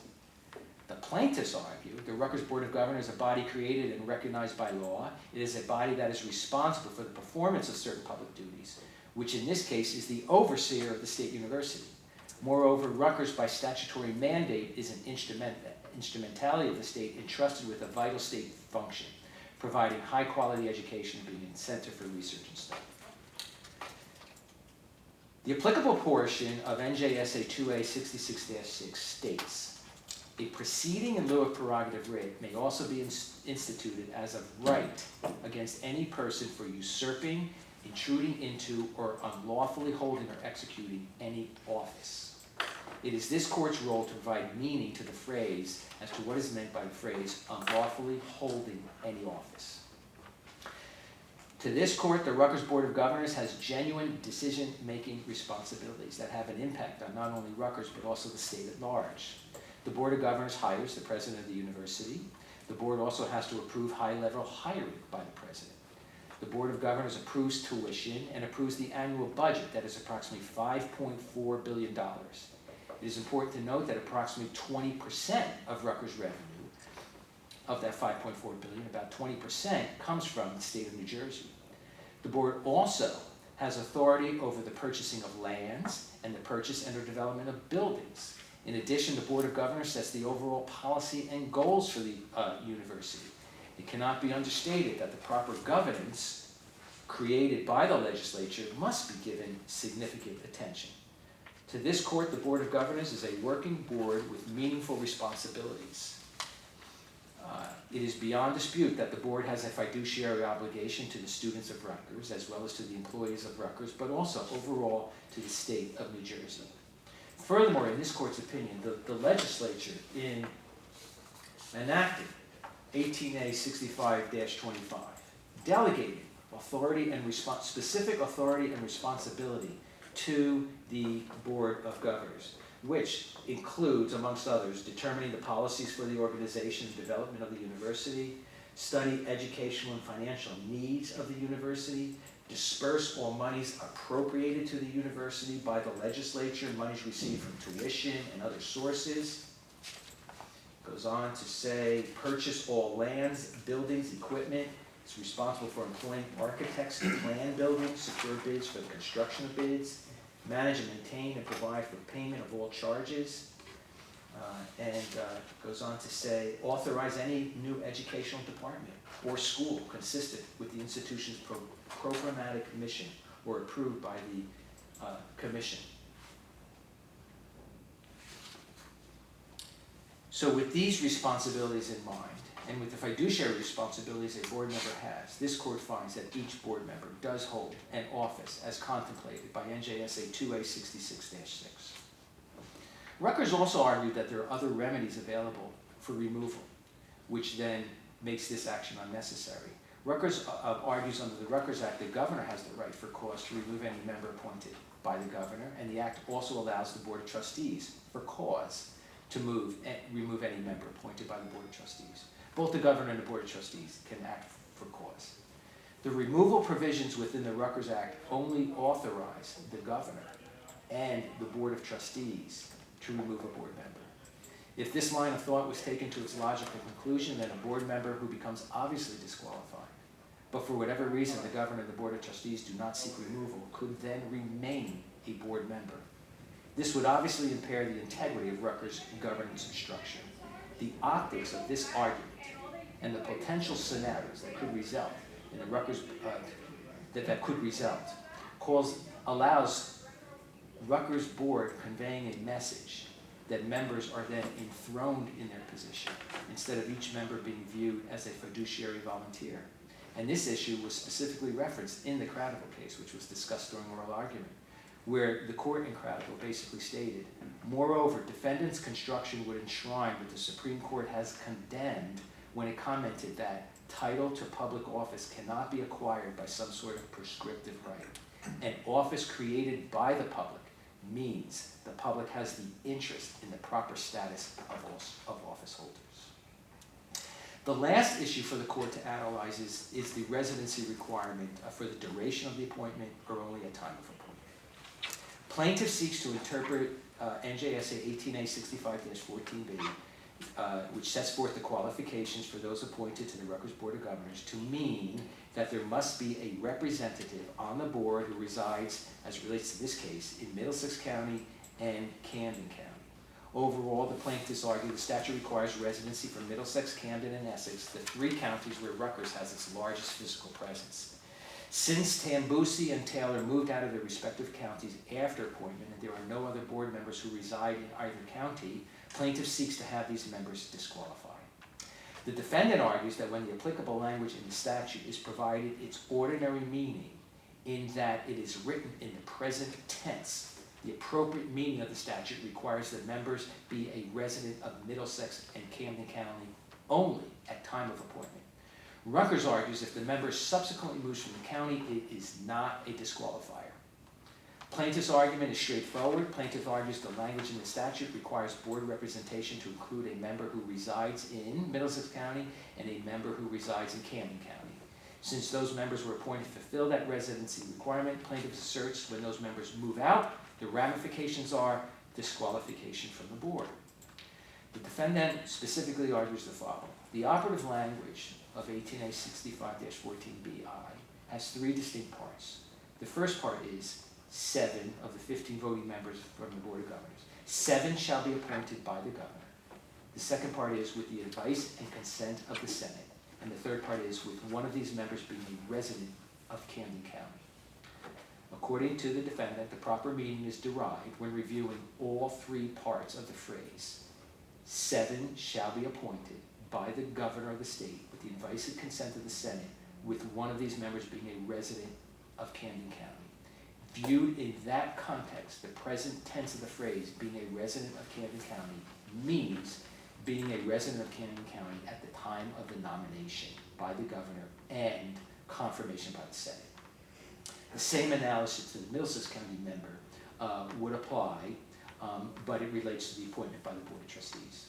The plaintiffs argue the Rutgers Board of Governors is a body created and recognized by law. It is a body that is responsible for the performance of certain public duties, which in this case is the overseer of the state university. Moreover, Rutgers by statutory mandate is an instrumentality of the state entrusted with a vital state function, providing high quality education and being an incentive for research and study. The applicable portion of NJSA 2A 66-6 states, a proceeding in lieu of prerogative writ may also be instituted as of right against any person for usurping, intruding into, or unlawfully holding or executing any office. It is this court's role to provide meaning to the phrase as to what is meant by the phrase unlawfully holding any office. To this court, the Rutgers Board of Governors has genuine decision-making responsibilities that have an impact on not only Rutgers but also the state at large. The Board of Governors hires the president of the university. The board also has to approve high-level hiring by the president. The Board of Governors approves tuition and approves the annual budget that is approximately $5.4 billion. It is important to note that approximately 20% of Rutgers' revenue, of that $5.4 billion, about 20% comes from the state of New Jersey. The board also has authority over the purchasing of lands and the purchase and or development of buildings. In addition, the Board of Governors sets the overall policy and goals for the university. It cannot be understated that the proper governance created by the legislature must be given significant attention. To this court, the Board of Governors is a working board with meaningful responsibilities. It is beyond dispute that the board has a fiduciary obligation to the students of Rutgers, as well as to the employees of Rutgers, but also overall to the state of New Jersey. Furthermore, in this court's opinion, the legislature, in enacting 18A 65-25, delegated authority and specific authority and responsibility to the Board of Governors, which includes, amongst others, determining the policies for the organization and development of the university, study educational and financial needs of the university, disperse all monies appropriated to the university by the legislature, monies received from tuition and other sources. Goes on to say, purchase all lands, buildings, equipment. It's responsible for employing architects to plan buildings, secure bids for the construction of bids, manage and maintain and provide for payment of all charges. Goes on to say, authorize any new educational department or school consistent with the institution's programmatic mission or approved by the commission. So with these responsibilities in mind, and with the fiduciary responsibilities a board member has, this court finds that each board member does hold an office as contemplated by NJSA 2A66-6. Rutgers also argued that there are other remedies available for removal, which then makes this action unnecessary. Rutgers argues under the Rutgers Act, the governor has the right for cause to remove any member appointed by the governor, and the act also allows the Board of Trustees for cause to remove any member appointed by the Board of Trustees. Both the governor and the Board of Trustees can act for cause. The removal provisions within the Rutgers Act only authorize the governor and the Board of Trustees to remove a board member. If this line of thought was taken to its logical conclusion, then a board member who becomes obviously disqualified, but for whatever reason the governor and the Board of Trustees do not seek removal, could then remain a board member. This would obviously impair the integrity of Rutgers' governance and structure. The optics of this argument and the potential scenarios that could result in the Rutgers allows Rutgers board conveying a message that members are then enthroned in their position instead of each member being viewed as a fiduciary volunteer. And this issue was specifically referenced in the Cradable case, which was discussed during oral argument, where the court in Cradable basically stated, moreover, defendant's construction would enshrine what the Supreme Court has condemned when it commented that title to public office cannot be acquired by some sort of prescriptive right. An office created by the public means the public has the interest in the proper status of office holders. The last issue for the court to analyze is the residency requirement for the duration of the appointment or only a time of appointment. Plaintiff seeks to interpret NJSA 18A65-14B, which sets forth the qualifications for those appointed to the Rutgers Board of Governors, to mean that there must be a representative on the board who resides, as it relates to this case, in Middlesex County and Camden County. Overall, the plaintiffs argue the statute requires residency for Middlesex, Camden, and Essex, the three counties where Rutgers has its largest physical presence. Since Tambusi and Taylor moved out of their respective counties after appointment, and there are no other board members who reside in either county, plaintiff seeks to have these members disqualified. The defendant argues that when the applicable language in the statute is provided its ordinary meaning, in that it is written in the present tense, the appropriate meaning of the statute requires that members be a resident of Middlesex and Camden County only at time of appointment. Rutgers argues if the member subsequently moves from the county, it is not a disqualifier. Plaintiff's argument is straightforward. Plaintiff argues the language in the statute requires board representation to include a member who resides in Middlesex County and a member who resides in Camden County. Since those members were appointed to fulfill that residency requirement, plaintiff asserts when those members move out, the ramifications are disqualification from the board. The defendant specifically argues the following. The operative language of 18A 65-14BI has three distinct parts. The first part is 7 of the 15 voting members from the Board of Governors. 7 shall be appointed by the governor. The second part is with the advice and consent of the Senate. And the third part is with one of these members being a resident of Camden County. According to the defendant, the proper meaning is derived when reviewing all three parts of the phrase. 7 shall be appointed by the governor of the state with the advice and consent of the Senate, with one of these members being a resident of Camden County. Viewed in that context, the present tense of the phrase, being a resident of Camden County, means being a resident of Camden County at the time of the nomination by the governor and confirmation by the Senate. The same analysis to the Middlesex County member would apply, but it relates to the appointment by the Board of Trustees.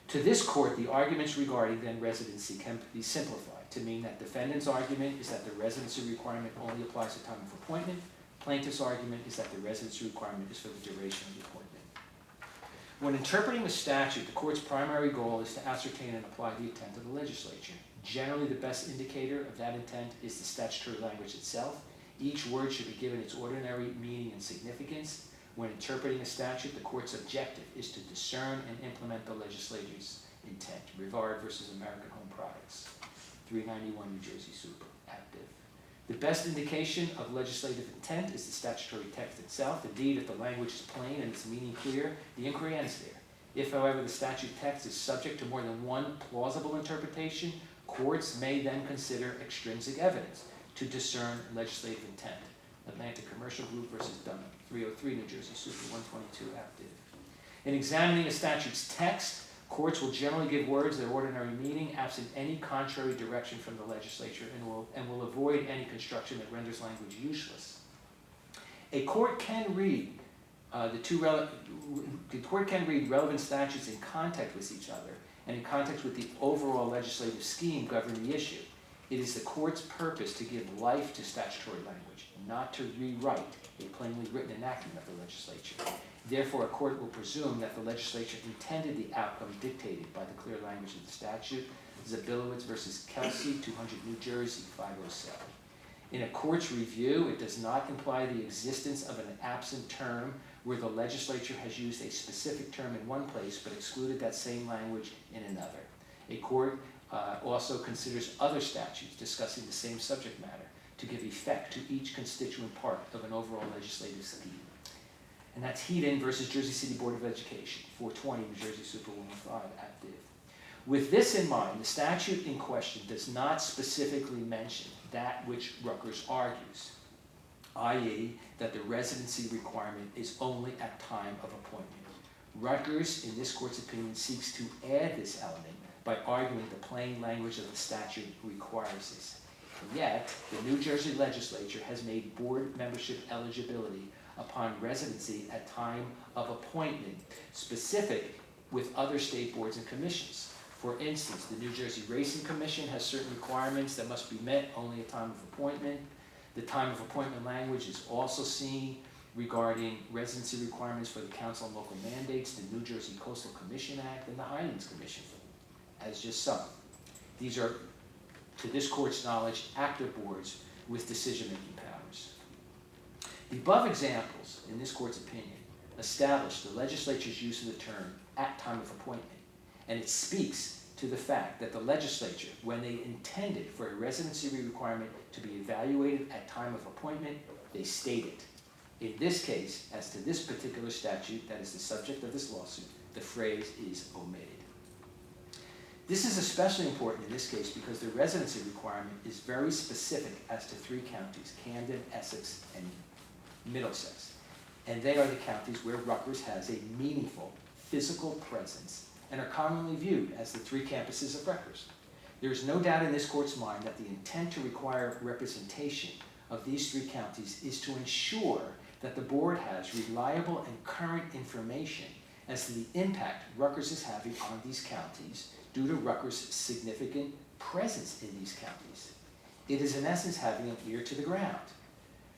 To this court, the arguments regarding then residency can be simplified to mean that defendant's argument is that the residency requirement only applies at time of appointment. Plaintiff's argument is that the residency requirement is for the duration of the appointment. When interpreting the statute, the court's primary goal is to ascertain and apply the intent of the legislature. Generally, the best indicator of that intent is the statutory language itself. Each word should be given its ordinary meaning and significance. When interpreting a statute, the court's objective is to discern and implement the legislature's intent. Rivard versus American Home Products, 391 New Jersey Super, active. The best indication of legislative intent is the statutory text itself. Indeed, if the language is plain and its meaning clear, the inquiry ends there. If, however, the statute text is subject to more than one plausible interpretation, courts may then consider extrinsic evidence to discern legislative intent. Atlantic Commercial Group versus Dunham, 303 New Jersey Super 122 active. In examining a statute's text, courts will generally give words their ordinary meaning absent any contrary direction from the legislature and will avoid any construction that renders language useless. A court can read relevant statutes in context with each other and in context with the overall legislative scheme governing the issue. It is the court's purpose to give life to statutory language, not to rewrite a plainly written enactment of the legislature. Therefore, a court will presume that the legislature intended the outcome dictated by the clear language of the statute. Zabilowitz versus Kelsey, 200 New Jersey, 507. In a court's review, it does not imply the existence of an absent term where the legislature has used a specific term in one place but excluded that same language in another. A court also considers other statutes discussing the same subject matter to give effect to each constituent part of an overall legislative scheme. And that's Heaton versus Jersey City Board of Education, 420 New Jersey Super 115 active. With this in mind, the statute in question does not specifically mention that which Rutgers argues, i.e. that the residency requirement is only at time of appointment. Rutgers, in this court's opinion, seeks to add this element by arguing the plain language of the statute requires this. Yet, the New Jersey legislature has made board membership eligibility upon residency at time of appointment specific with other state boards and commissions. For instance, the New Jersey Racing Commission has certain requirements that must be met only at time of appointment. The time of appointment language is also seen regarding residency requirements for the Council on Local Mandates, the New Jersey Coastal Commission Act, and the Highlands Commission, as just some. These are, to this court's knowledge, active boards with decision-making powers. The above examples, in this court's opinion, establish the legislature's use of the term at time of appointment, and it speaks to the fact that the legislature, when they intended for a residency requirement to be evaluated at time of appointment, they state it. In this case, as to this particular statute that is the subject of this lawsuit, the phrase is omitted. This is especially important in this case because the residency requirement is very specific as to three counties, Camden, Essex, and Middlesex. And they are the counties where Rutgers has a meaningful physical presence and are commonly viewed as the three campuses of Rutgers. There is no doubt in this court's mind that the intent to require representation of these three counties is to ensure that the board has reliable and current information as to the impact Rutgers is having on these counties due to Rutgers' significant presence in these counties. It is in essence having an ear to the ground.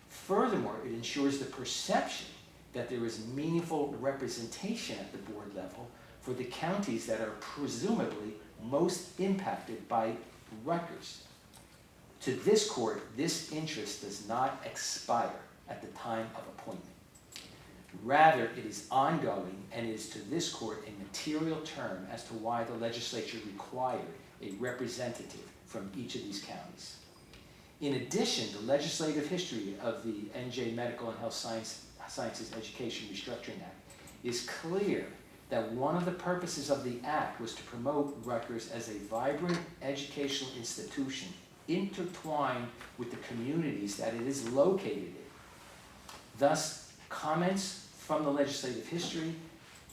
Furthermore, it ensures the perception that there is meaningful representation at the board level for the counties that are presumably most impacted by Rutgers. To this court, this interest does not expire at the time of appointment. Rather, it is ongoing, and it is to this court a material term as to why the legislature required a representative from each of these counties. In addition, the legislative history of the NJ Medical and Health Sciences Education Restructuring Act is clear that one of the purposes of the act was to promote Rutgers as a vibrant educational institution intertwined with the communities that it is located in. Thus, comments from the legislative history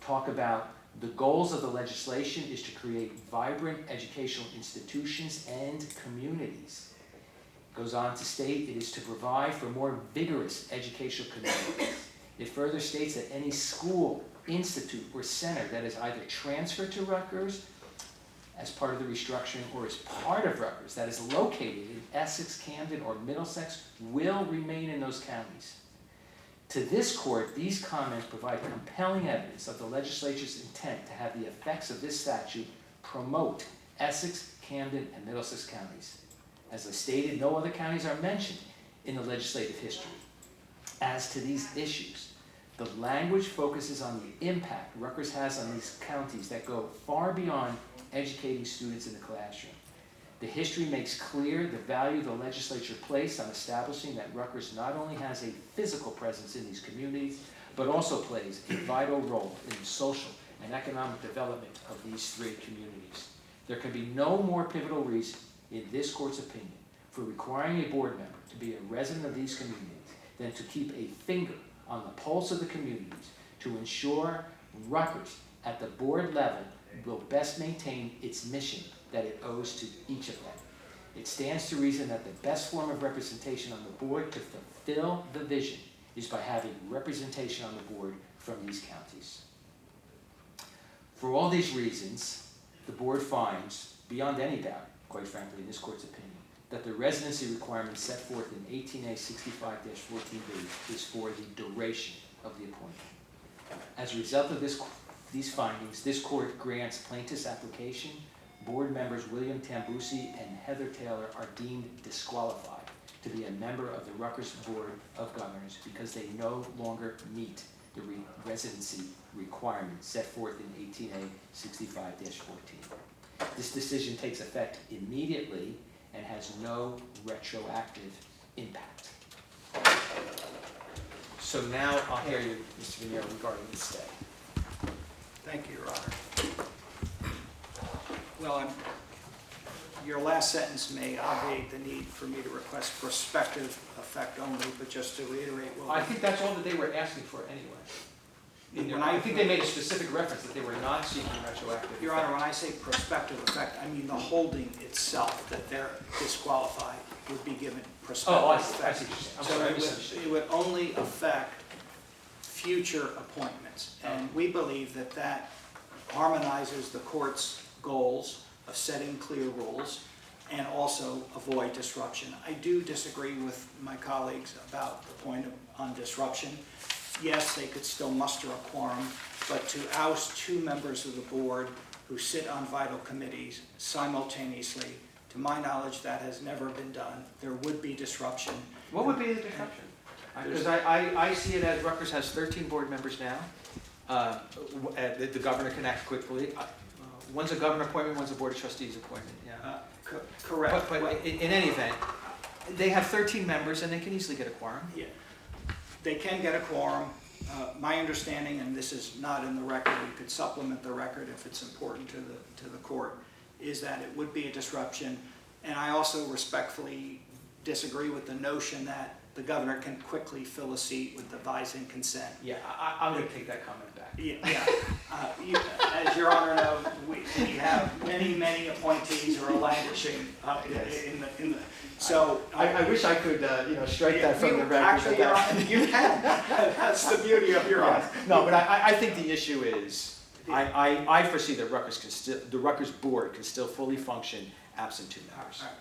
talk about the goals of the legislation is to create vibrant educational institutions and communities. It goes on to state it is to provide for more vigorous educational communities. It further states that any school, institute, or center that is either transferred to Rutgers as part of the restructuring or as part of Rutgers that is located in Essex, Camden, or Middlesex will remain in those counties. To this court, these comments provide compelling evidence of the legislature's intent to have the effects of this statute promote Essex, Camden, and Middlesex counties. As I stated, no other counties are mentioned in the legislative history. As to these issues, the language focuses on the impact Rutgers has on these counties that go far beyond educating students in the classroom. The history makes clear the value the legislature placed on establishing that Rutgers not only has a physical presence in these communities, but also plays a vital role in the social and economic development of these three communities. There can be no more pivotal reason, in this court's opinion, for requiring a board member to be a resident of these communities than to keep a finger on the pulse of the communities to ensure Rutgers at the board level will best maintain its mission that it owes to each of them. It stands to reason that the best form of representation on the board to fulfill the vision is by having representation on the board from these counties. For all these reasons, the board finds, beyond any doubt, quite frankly, in this court's opinion, that the residency requirement set forth in 18A 65-14B is for the duration of the appointment. As a result of these findings, this court grants plaintiff's application. Board members William Tambusi and Heather Taylor are deemed disqualified to be a member of the Rutgers Board of Governors because they no longer meet the residency requirement set forth in 18A 65-14. This decision takes effect immediately and has no retroactive impact. So now I'll hear you, Mr. Venero, regarding the stay. Thank you, Your Honor. Well, your last sentence may obviate the need for me to request prospective effect only, but just to reiterate what I think that's all that they were asking for anyway. I think they made a specific reference that they were not seeking retroactive. Your Honor, when I say prospective effect, I mean the holding itself, that they're disqualified, would be given prospective Oh, I effect. see what you're saying. I'm So sorry, I it misunderstood. would only affect future appointments. And we believe that that harmonizes the court's goals of setting clear rules and also avoid disruption. I do disagree with my colleagues about the point on disruption. Yes, they could still muster a quorum, but to oust two members of the board who sit on vital committees simultaneously, to my knowledge, that has never been done. There would be disruption. What would be the disruption? Because I see it as Rutgers has 13 board members now. The governor can act quickly. One's a governor appointment, one's a board of trustees appointment, yeah. Correct. But in any event, they have 13 members and they can easily get a quorum. Yeah. They can get a quorum. My understanding, and this is not in the record, we could supplement the record if it's important to the court, is that it would be a disruption. And I also respectfully disagree with the notion that the governor can quickly fill a seat with advice and consent. Yeah, I'm going to take that comment back. Yeah. As Your Honor knows, we have many appointees who are languishing in the. So I wish I could, strike that from the record. Actually, Your Honor, you can. That's the beauty of Your Honor. No, but I think the issue is, I foresee that the Rutgers board can still fully function absent two members. All right.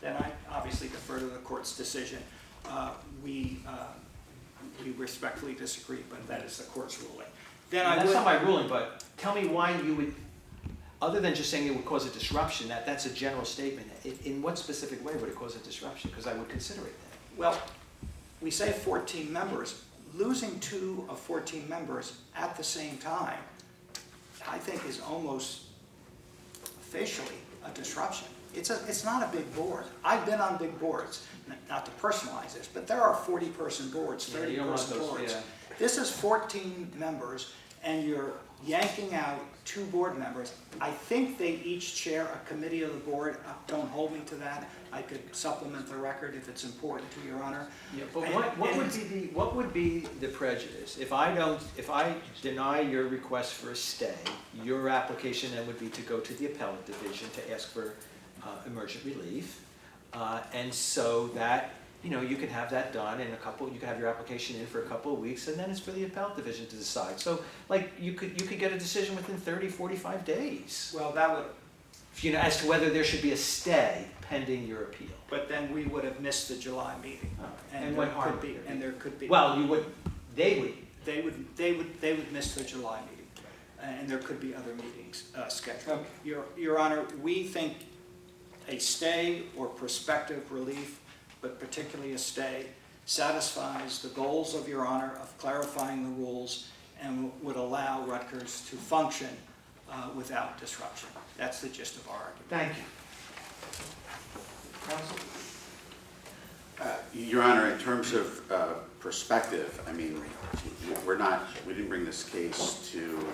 Then I obviously defer to the court's decision. We respectfully disagree, but that is the court's ruling. Then And that's not my ruling, but tell me why you would, other than just saying it would cause a disruption, that's a general statement. In what specific way would it cause a disruption? Because I would consider it then. Well, we say 14 members. Losing 2 of 14 members at the same time, I think is almost officially a disruption. It's not a big board. I've been on big boards, not to personalize this, but there are 40-person boards, 30-person boards. Yeah. This is 14 members, and you're yanking out 2 board members. I think they each chair a committee of the board. Don't hold me to that. I could supplement the record if it's important to Your Honor. Yeah, but what would be the prejudice? If I deny your request for a stay, your application then would be to go to the appellate division to ask for emergent relief, and so that you can have that done in you can have your application in for a couple of weeks, and then it's for the appellate division to decide. So like you could get a decision within 30-45 days. Well, that would, As to whether there should be a stay pending your appeal. but then we would have missed the July meeting. And there what harm could be, would there and be? there could be. Well, they would miss the July meeting, and there could be other meetings scheduled. Your Honor, we think a stay or prospective relief, but particularly a stay, satisfies the goals of Your Honor of clarifying the rules and would allow Rutgers to function without disruption. That's the gist of our argument. Thank you. Counsel? Your Honor, in terms of perspective, I mean, we didn't bring this case to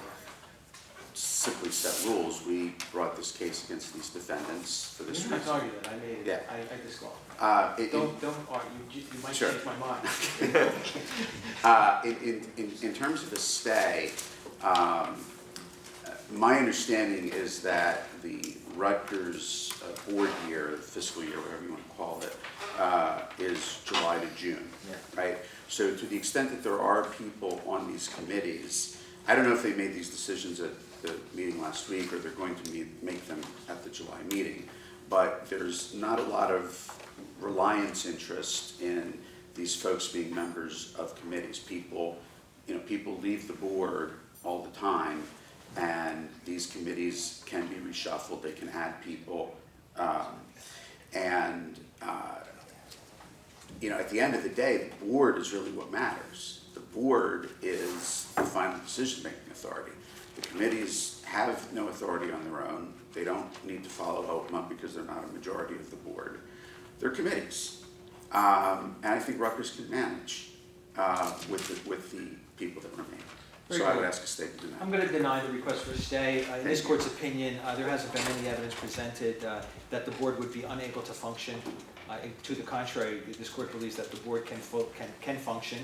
simply set rules. We brought this case against these defendants for You this don't have to reason. argue that, I made it, Yeah. I disqualified. Don't argue, you might Sure. change my mind. In terms of the stay, my understanding is that the Rutgers board year, the fiscal year, whatever you want to call it, is July to June, Yeah. right? So to the extent that there are people on these committees, I don't know if they made these decisions at the meeting last week or they're going to make them at the July meeting, but there's not a lot of reliance interest in these folks being members of committees. People leave the board all the time, and these committees can be reshuffled, they can add people. At the end of the day, the board is really what matters. The board is the final decision-making authority. The committees have no authority on their own. They don't need to follow OPMA because they're not a majority of the board. They're committees. And I think Rutgers can manage with the people that remain. Very So I would good. ask a state to deny. I'm going to deny the request for a stay. In this court's opinion, there hasn't been any evidence presented that the board would be unable to function. To the contrary, this court believes that the board can function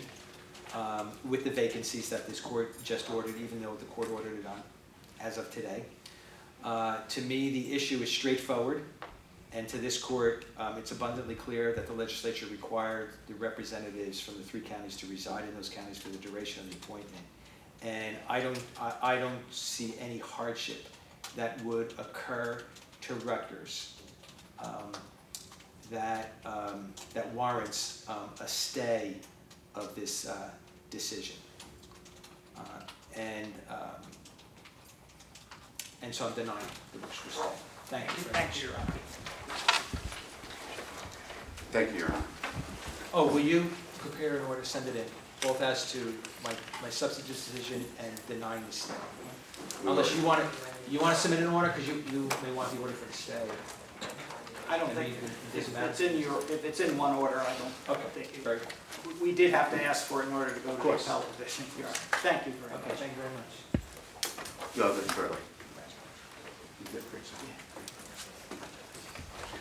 with the vacancies that this court just ordered, even though the court ordered it on as of today. To me, the issue is straightforward, and to this court, it's abundantly clear that the legislature required the representatives from the 3 counties to reside in those counties for the duration of the appointment. And I don't see any hardship that would occur to Rutgers that warrants a stay of this decision. And so I'm denying the wish for stay. Thank you very much. Thank you, Your Honor. Thank you, Your Honor. Oh, will you prepare an order, send it in, both as to my substantive decision and denying the stay? Unless you want to submit an order, because you may want the order for the stay. I don't I think, mean, it if doesn't matter. if it's in one order, I don't Okay, think, very good. we did have to ask for it in order to go to the course. appellate division, Your Honor. Thank you very Okay, much. thank you very much. You have it, Shirley. You did a great job.